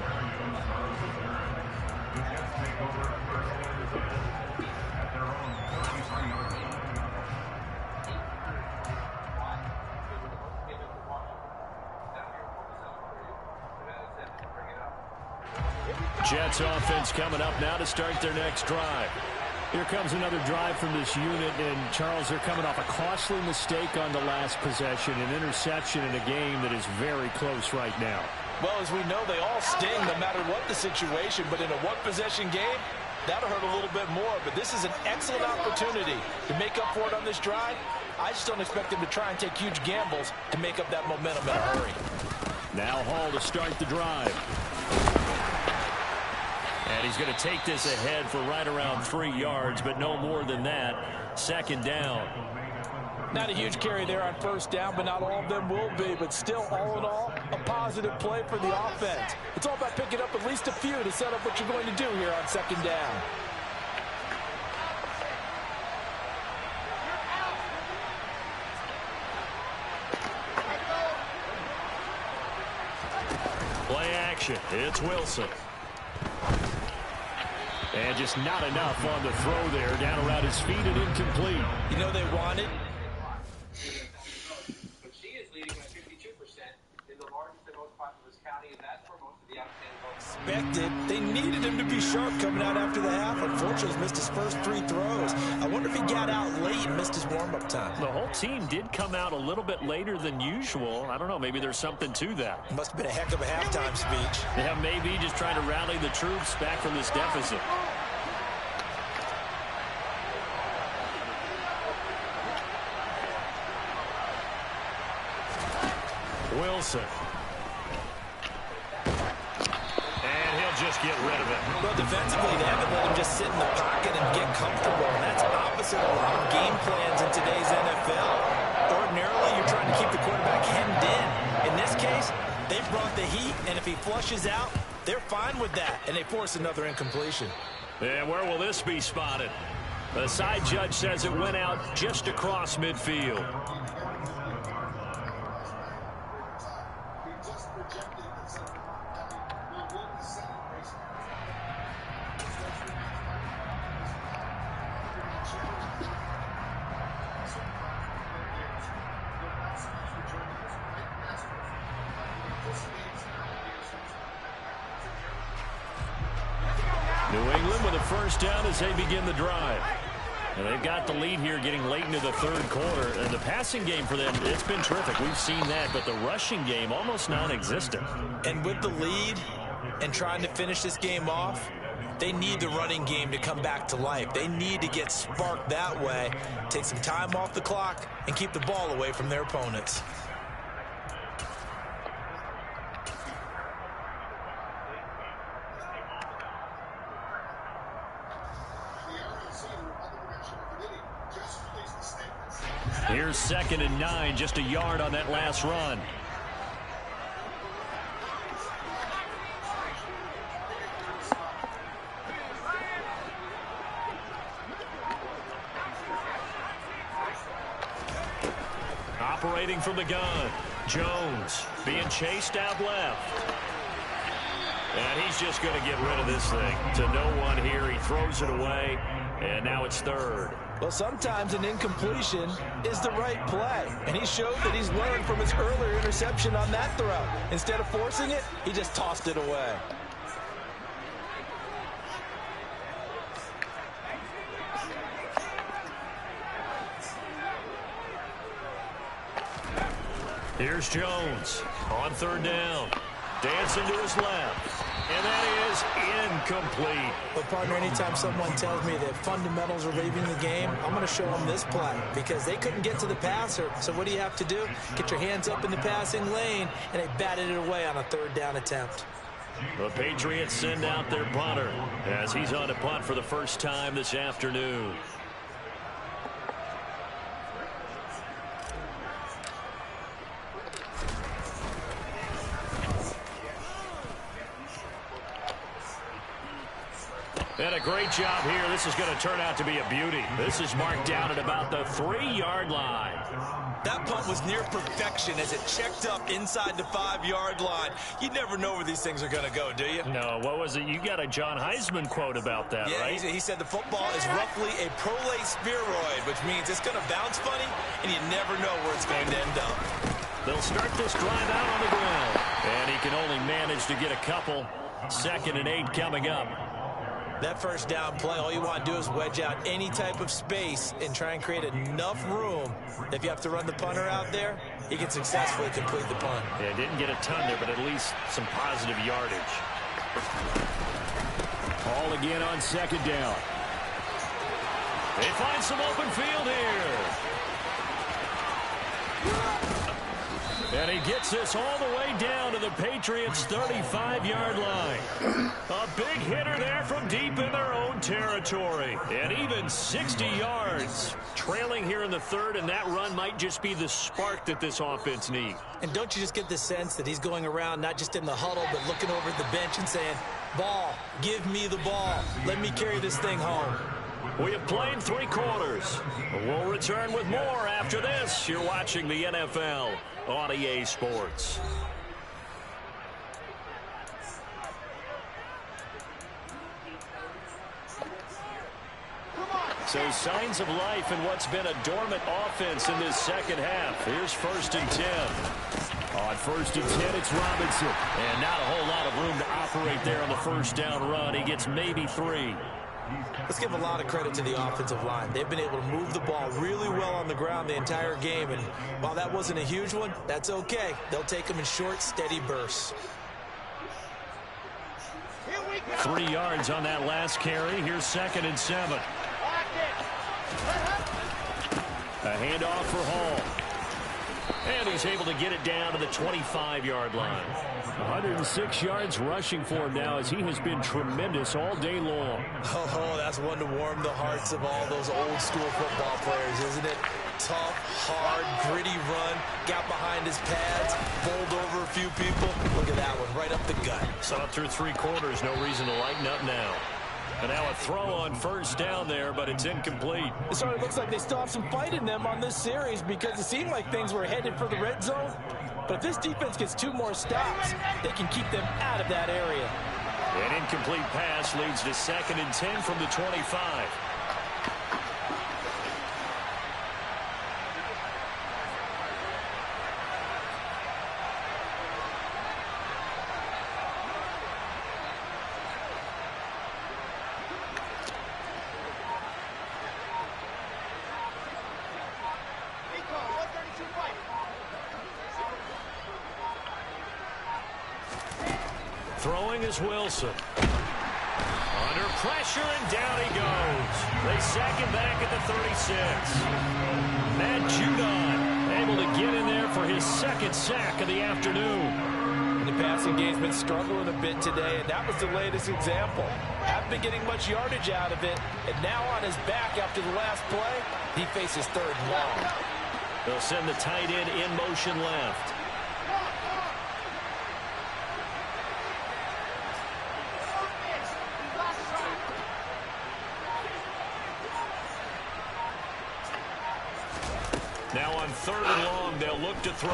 Jets offense coming up now to start their next drive. Here comes another drive from this unit, and Charles, they're coming off a costly mistake on the last possession, an interception in a game that is very close right now. Well, as we know, they all sting no matter what the situation, but in a one-possession game, that'll hurt a little bit more. But this is an excellent opportunity to make up for it on this drive. I just don't expect them to try and take huge gambles to make up that momentum in a hurry. Now Hall to start the drive. And he's going to take this ahead for right around 3 yards, but no more than that. 2nd down. Not a huge carry there on 1st down, but not all of them will be. But still, all in all, a positive play for the offense. It's all about picking up at least a few to set up what you're going to do here on 2nd down. Play action. It's Wilson. And just not enough on the throw there. Down around his feet and incomplete. You know they wanted. But she is leading at 52% in the largest and most populous county. Expected. They needed him to be sharp coming out after the half. Unfortunately, he's missed his first 3 throws. I wonder if he got out late and missed his warm-up time. The whole team did come out a little bit later than usual. I don't know. Maybe there's something to that. Must have been a heck of a halftime speech. Yeah, maybe just trying to rally the troops back from this deficit. Wilson. Just get rid of it. Well, defensively, they haven't let him just sit in the pocket and get comfortable, and that's opposite of a lot of game plans in today's NFL. Ordinarily, you're trying to keep the quarterback hemmed in. In this case, they brought the heat, and if he flushes out, they're fine with that, and they force another incompletion. And where will this be spotted? The side judge says it went out just across midfield. New England with a first down as they begin the drive. And they've got the lead here getting late into the third quarter. And the passing game for them, it's been terrific. We've seen that, but the rushing game almost non-existent. And with the lead and trying to finish this game off, they need the running game to come back to life. They need to get sparked that way, take some time off the clock, and keep the ball away from their opponents. Here's 2nd and 9, just a yard on that last run. Operating from the gun, Jones being chased out left. And he's just going to get rid of this thing to no one here. He throws it away, and now it's 3rd. Well, sometimes an incompletion is the right play, and he showed that he's learned from his earlier interception on that throw. Instead of forcing it, he just tossed it away. Here's Jones on 3rd down. Dancing to his left. And that is incomplete. But, partner, anytime someone tells me that fundamentals are leaving the game, I'm going to show them this play because they couldn't get to the passer. So what do you have to do? Get your hands up in the passing lane, and they batted it away on a 3rd down attempt. The Patriots send out their punter as he's on a punt for the first time this afternoon. And a great job here. This is going to turn out to be a beauty. This is marked down at about the 3-yard line. That punt was near perfection as it checked up inside the 5-yard line. You never know where these things are going to go, do you? No, what was it? You got a John Heisman quote about that, right? He said the football is roughly a prolate spheroid, which means it's going to bounce funny, and you never know where it's going to end up. They'll start this drive out on the ground. And he can only manage to get a couple. 2nd and 8 coming up. That first down play, all you want to do is wedge out any type of space and try and create enough room. If you have to run the punter out there, he can successfully complete the punt. Yeah, didn't get a ton there, but at least some positive yardage. Ball again on 2nd down. They find some open field here. And he gets this all the way down to the Patriots' 35-yard line. A big hitter there from deep in their own territory. And even 60 yards. Trailing here in the 3rd, and that run might just be the spark that this offense needs. And don't you just get the sense that he's going around not just in the huddle, but looking over at the bench and saying, ball, give me the ball. Let me carry this thing home. We have played 3 quarters. We'll return with more after this. You're watching the NFL on EA Sports. So signs of life in what's been a dormant offense in this second half. Here's 1st and 10. On 1st and 10, it's Robinson. And not a whole lot of room to operate there on the first down run. He gets maybe 3. Let's give a lot of credit to the offensive line. They've been able to move the ball really well on the ground the entire game. And while that wasn't a huge one, that's okay. They'll take them in short, steady bursts. 3 yards on that last carry. Here's 2nd and 7. A handoff for Hall. And he's able to get it down to the 25-yard line. 106 yards rushing for him now as he has been tremendous all day long. Oh, that's one to warm the hearts of all those old-school football players, isn't it? Tough, hard, gritty run, got behind his pads, bowled over a few people. Look at that one, right up the gut. Saw it through 3 quarters, no reason to lighten up now. And now a throw on first down there, but it's incomplete. It sort of looks like they still have some fight in them on this series because it seemed like things were headed for the red zone. But if this defense gets 2 more stops, they can keep them out of that area. An incomplete pass leads to 2nd and 10 from the 25. Throwing is Wilson. Under pressure, and down he goes. They sack him back at the 36. Matt Judon able to get in there for his 2nd sack of the afternoon. And the passing game's been struggling a bit today, and that was the latest example. Haven't been getting much yardage out of it, and now on his back after the last play, he faces 3rd and long. They'll send the tight end in motion left. Now on 3rd and long, they'll look to throw.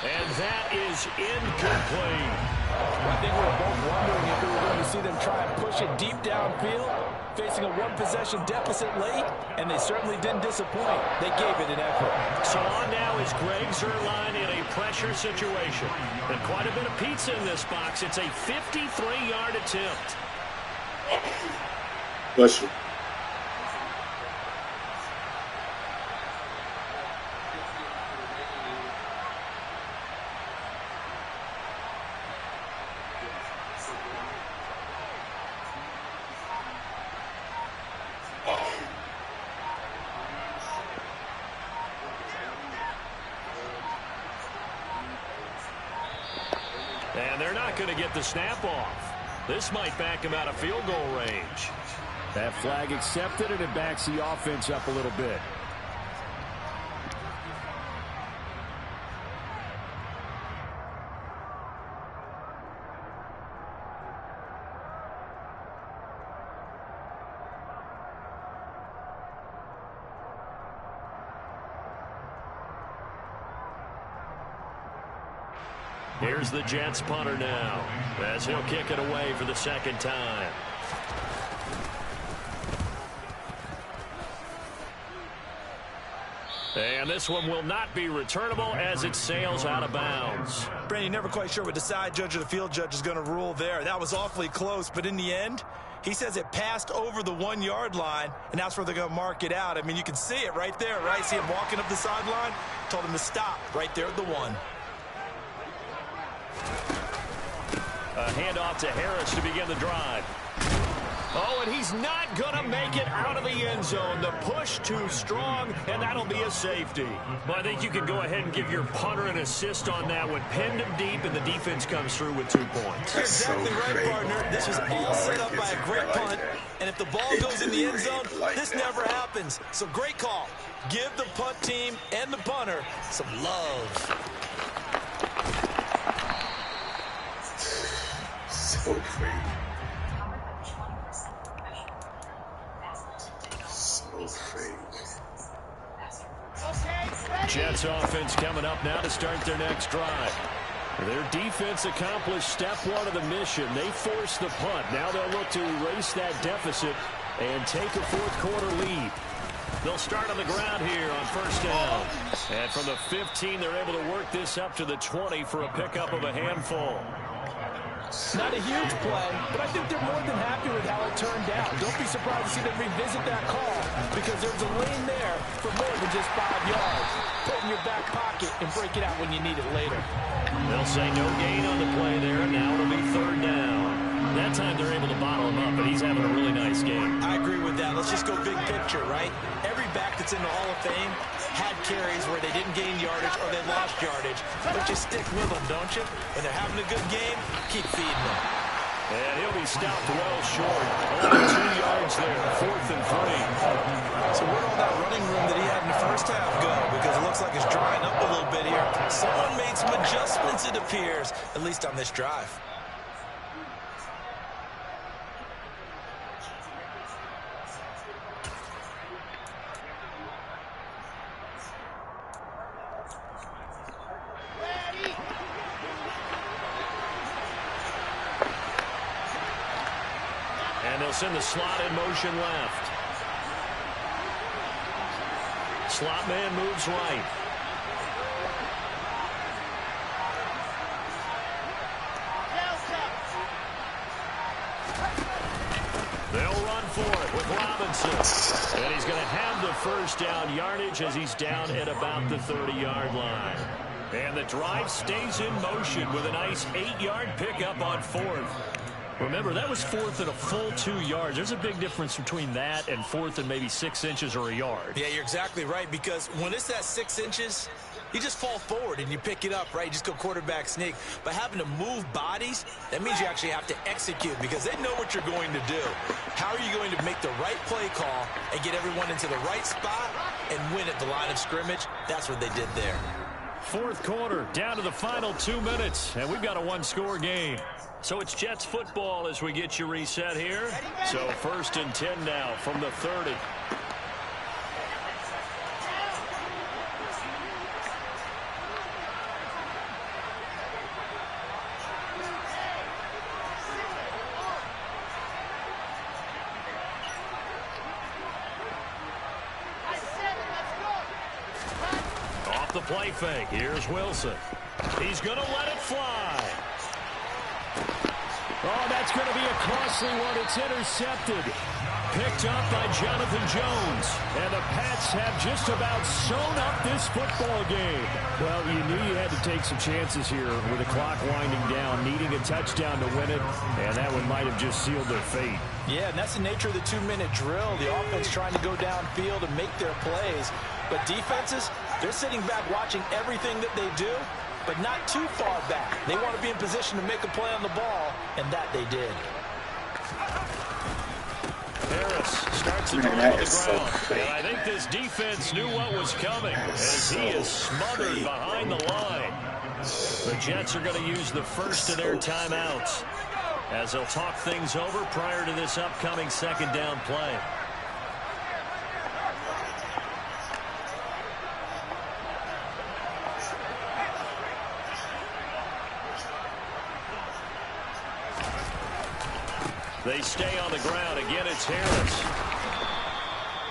And that is incomplete. I think we were both wondering if we were going to see them try and push it deep downfield, facing a 1-possession deficit late, and they certainly didn't disappoint. They gave it an effort. So on now is Greg Zuerlein in a pressure situation. And quite a bit of pizza in this box. It's a 53-yard attempt. Bless you. And they're not going to get the snap off. This might back him out of field goal range. That flag accepted, and it backs the offense up a little bit. Here's the Jets punter now, as he'll kick it away for the 2nd time. And this one will not be returnable as it sails out of bounds. Brandon, you're never quite sure what the side judge or the field judge is going to rule there. That was awfully close, but in the end, he says it passed over the 1-yard line, and that's where they're going to mark it out. I mean, you can see it right there, right? See him walking up the sideline? Told him to stop right there at the 1. A handoff to Harris to begin the drive. Oh, and he's not going to make it out of the end zone. The push too strong, and that'll be a safety. Well, I think you can go ahead and give your punter an assist on that one. Pinned him deep, and the defense comes through with 2 points. You're exactly right, partner. This was all set up by a great punt, and if the ball goes in the end zone, this never happens. So great call. Give the punt team and the punter some love. So fake. Jets offense coming up now to start their next drive. Their defense accomplished step 1 of the mission. They forced the punt. Now they'll look to erase that deficit and take a 4th quarter lead. They'll start on the ground here on first down. And from the 15, they're able to work this up to the 20 for a pickup of a handful. Not a huge play, but I think they're more than happy with how it turned out. Don't be surprised to see them revisit that call because there's a lane there for more than just 5 yards. Put it in your back pocket and break it out when you need it later. They'll say no gain on the play there, and now it'll be third down. That time they're able to bottle him up, but he's having a really nice game. I agree with that. Let's just go big picture, right? Every back that's in the Hall of Fame had carries where they didn't gain yardage or they lost yardage. But you stick with them, don't you? When they're having a good game, keep feeding them. And he'll be stopped well short. Only 2 yards there, 4th and 3. So where'd all that running room that he had in the first half go? Because it looks like it's drying up a little bit here. Someone made some adjustments, it appears, at least on this drive. And they'll send the slot in motion left. Slot man moves right. They'll run for it with Robinson. And he's going to have the first down yardage as he's down at about the 30-yard line. And the drive stays in motion with a nice 8-yard pickup on 4th. Remember, that was 4th and a full 2 yards. There's a big difference between that and 4th and maybe 6 inches or a yard. Yeah, you're exactly right, because when it's that 6 inches, you just fall forward and you pick it up, right? You just go quarterback sneak. But having to move bodies, that means you actually have to execute because they know what you're going to do. How are you going to make the right play call and get everyone into the right spot and win at the line of scrimmage? That's what they did there. 4th quarter, down to the final 2 minutes, and we've got a 1-score game. So it's Jets football as we get you reset here. So 1st and 10 now from the 30. Off the play fake, here's Wilson. He's going to let it fly. Oh, that's going to be a costly one. It's intercepted. Picked up by Jonathan Jones. And the Pats have just about sewn up this football game. Well, you knew you had to take some chances here with the clock winding down, needing a touchdown to win it, and that one might have just sealed their fate. Yeah, and that's the nature of the 2-minute drill. The offense trying to go downfield and make their plays. But defenses, they're sitting back watching everything that they do, but not too far back. They want to be in position to make a play on the ball, and that they did. Harris starts to drive on the ground. And I think this defense knew what was coming as he is smothered behind the line. The Jets are going to use the first of their timeouts as they'll talk things over prior to this upcoming 2nd down play. They stay on the ground. Again, it's Harris.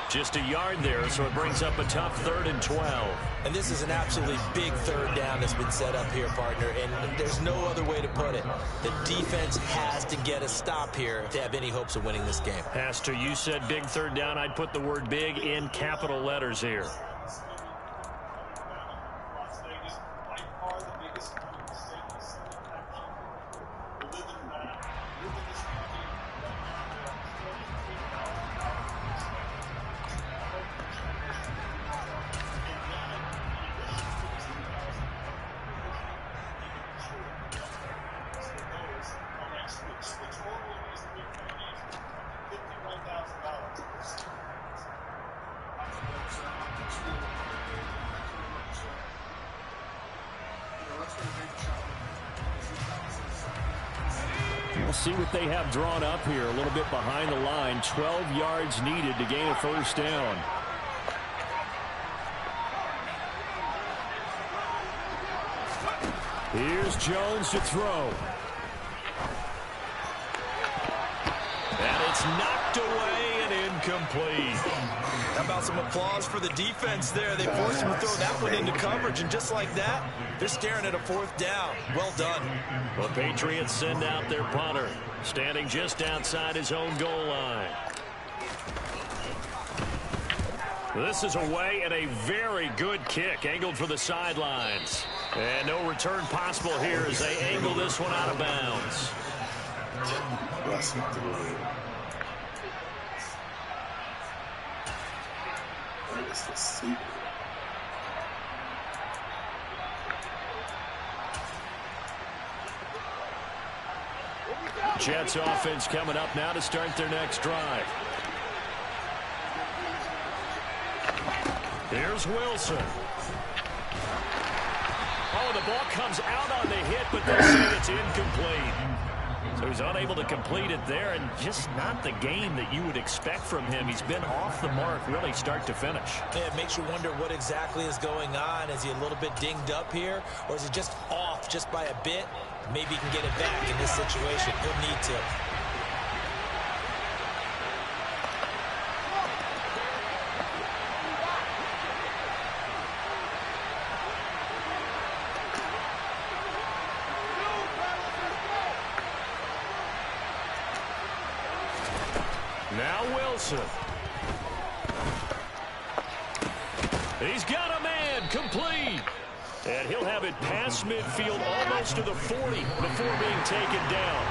Just a yard there, so it brings up a tough 3rd and 12. And this is an absolutely big 3rd down that's been set up here, partner, and there's no other way to put it. The defense has to get a stop here to have any hopes of winning this game. Has to. You said big 3rd down. I'd put the word big in capital letters here. We'll see what they have drawn up here. A little bit behind the line. 12 yards needed to gain a first down. Here's Jones to throw. And it's knocked away and incomplete. How about some applause for the defense there? They forced him to throw that one into coverage, and just like that, they're staring at a 4th down. Well done. The Patriots send out their punter, standing just outside his own goal line. This is away and a very good kick, angled for the sidelines. And no return possible here as they angle this one out of bounds. Jets offense coming up now to start their next drive. Here's Wilson. Oh, the ball comes out on the hit, but they'll say it's incomplete. So he's unable to complete it there, and just not the game that you would expect from him. He's been off the mark really start to finish. Yeah, it makes you wonder what exactly is going on. Is he a little bit dinged up here, or is he just off just by a bit? Maybe he can get it back in this situation. He'll need to. Now Wilson. He's got a man, complete. And he'll have it past midfield almost to the 40 before being taken down.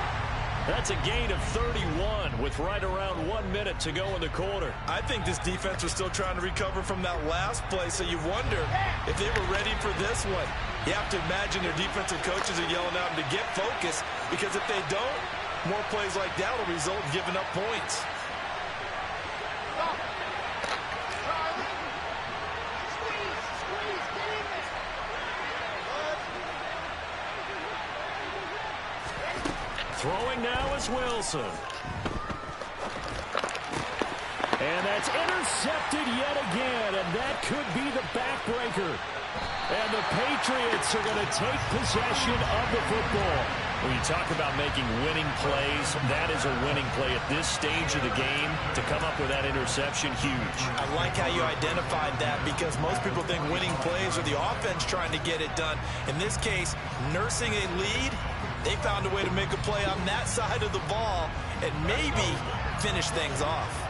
That's a gain of 31 with right around 1 minute to go in the quarter. I think this defense was still trying to recover from that last play, so you wonder if they were ready for this one. You have to imagine their defensive coaches are yelling at them to get focused, because if they don't, more plays like that will result in giving up points. Throwing now is Wilson. And that's intercepted yet again, and that could be the backbreaker. And the Patriots are going to take possession of the football. When you talk about making winning plays, that is a winning play at this stage of the game. To come up with that interception, huge. I like how you identified that, because most people think winning plays are the offense trying to get it done. In this case, nursing a lead, they found a way to make a play on that side of the ball and maybe finish things off.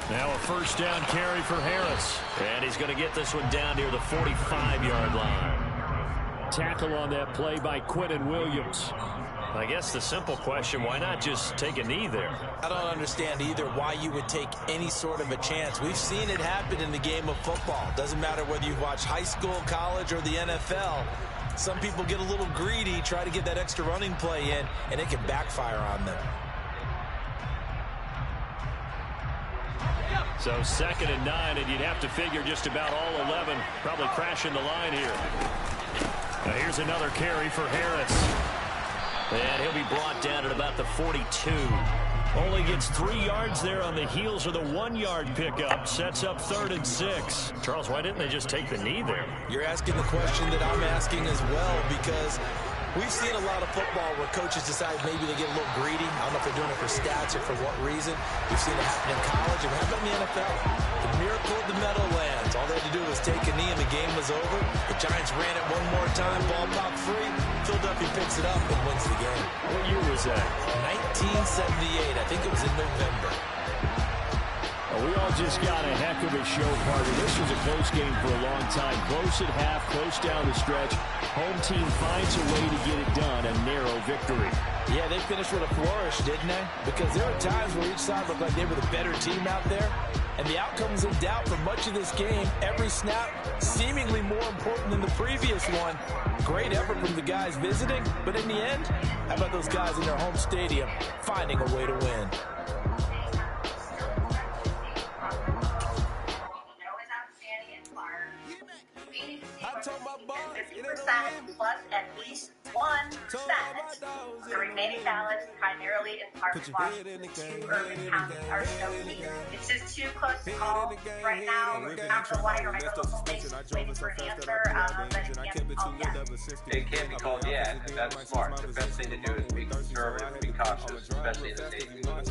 Now a first down carry for Harris. And he's going to get this one down near the 45-yard line. Tackle on that play by Quinnen Williams. I guess the simple question, why not just take a knee there? I don't understand either why you would take any sort of a chance. We've seen it happen in the game of football. Doesn't matter whether you watch high school, college, or the NFL. Some people get a little greedy, try to get that extra running play in, and it can backfire on them. So 2nd and 9, and you'd have to figure just about all 11 probably crashing the line here. Now here's another carry for Harris. And he'll be brought down at about the 42. Only gets 3 yards there on the heels of the 1-yard pickup. Sets up 3rd and 6. Charles, why didn't they just take the knee there? You're asking the question that I'm asking as well, because we've seen a lot of football where coaches decide maybe they get a little greedy. I don't know if they're doing it for stats or for what reason. We've seen it happen in college, and it happened in the NFL. The miracle of the Meadowlands. All they had to do was take a knee, and the game was over. The Giants ran it one more time. Ball popped free. Philadelphia picks it up and wins the game. What year was that? 1978. I think it was in November. Well, we all just got a heck of a show, partner. This was a close game for a long time. Close at half, close down the stretch. Home team finds a way to get it done. A narrow victory. Yeah, they finished with a flourish, didn't they? Because there were times where each side looked like they were the better team out there. And the outcome was in doubt for much of this game. Every snap seemingly more important than the previous one. Great effort from the guys visiting. But in the end, how about those guys in their home stadium finding a way to win? I told my boss, 50% plus at least The remaining ballots, primarily in Park Washington, 2 urban counties, are so key. It's just too close to call right now. After the wire, my local station is waiting for an answer, but it can't be called yet. It can't be called yet, and that's smart. The best thing to do is be conservative and be cautious, especially in the states we live in.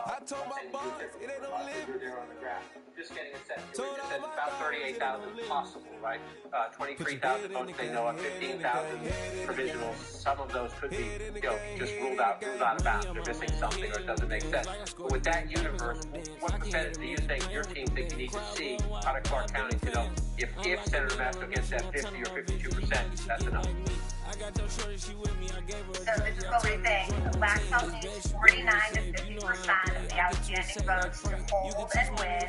I told my boss, it ain't no limit. Just getting a sense. It says about 38,000 possible, right? 23,000 votes they know of, 15,000 provisionals. Some of those could be, just ruled out of bounds. They're missing something or it doesn't make sense. But with that universe, what percentage do you think your team thinks you need to see out of Clark County to know if Senator Mastro gets that 50 or 52%, that's enough? So this is what we think. Waxhaw needs 49 to 50% of the outstanding votes to hold and win.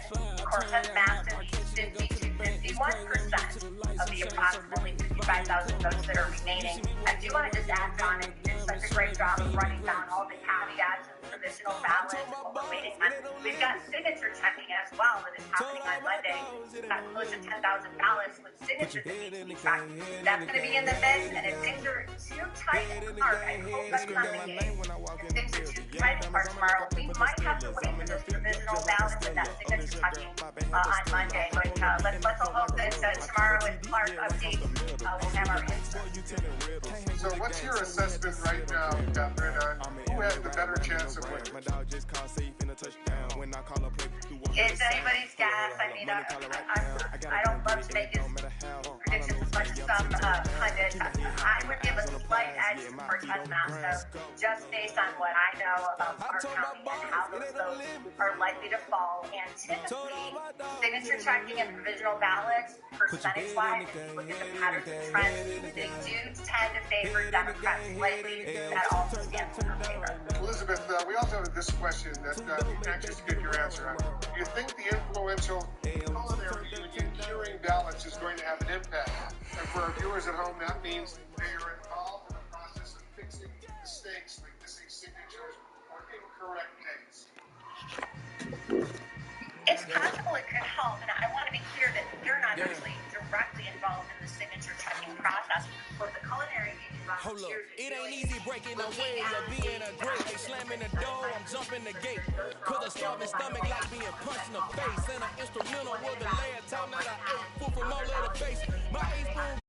Corpus Masto needs 50 to 51% of the approximately 55,000 votes that are remaining. I do want to just add, John, you did such a great job of running down all the caveats of provisional ballots and what we're waiting on. We've got signature checking as well that is happening on Monday. We've got close to 10,000 ballots with signatures that need to be checked. That's going to be in the mix, and if things are too tight in Clark, I hope that's not the case. If things are too tight in Clark tomorrow, we might have to wait for those provisional ballots and that signature checking on Monday. But let's all hope that tomorrow in Clark updates, we'll have our answer. So what's your assessment right now, Catherine, on who has the better chance of winning? It's anybody's guess. I mean, I don't love to make these predictions as much as some pundits. I would give a slight edge to Cortez Masto just based on what I know about our county and how those votes are likely to fall. And typically, signature checking and provisional ballots, percentage-wise, if you look at the patterns and trends, they do tend to favor Democrats slightly. That also stands in their favor. Elizabeth, we also have this question that I'm anxious to get your answer on. Do you think the influential culinary union queuing ballots is going to have an impact? And for our viewers at home, that means they are involved in the process of fixing mistakes like missing signatures or incorrect dates. It's possible it could help, and I want to be clear that they're not actually directly involved in the signature checking process. But the culinary union volunteers, it ain't easy breaking the ways of being a great. They slamming the door, I'm jumping the gate. Cause a starving stomach like being punched in the face. And an instrumental with a layer time that I ate. Food from all of the base. My ace boom.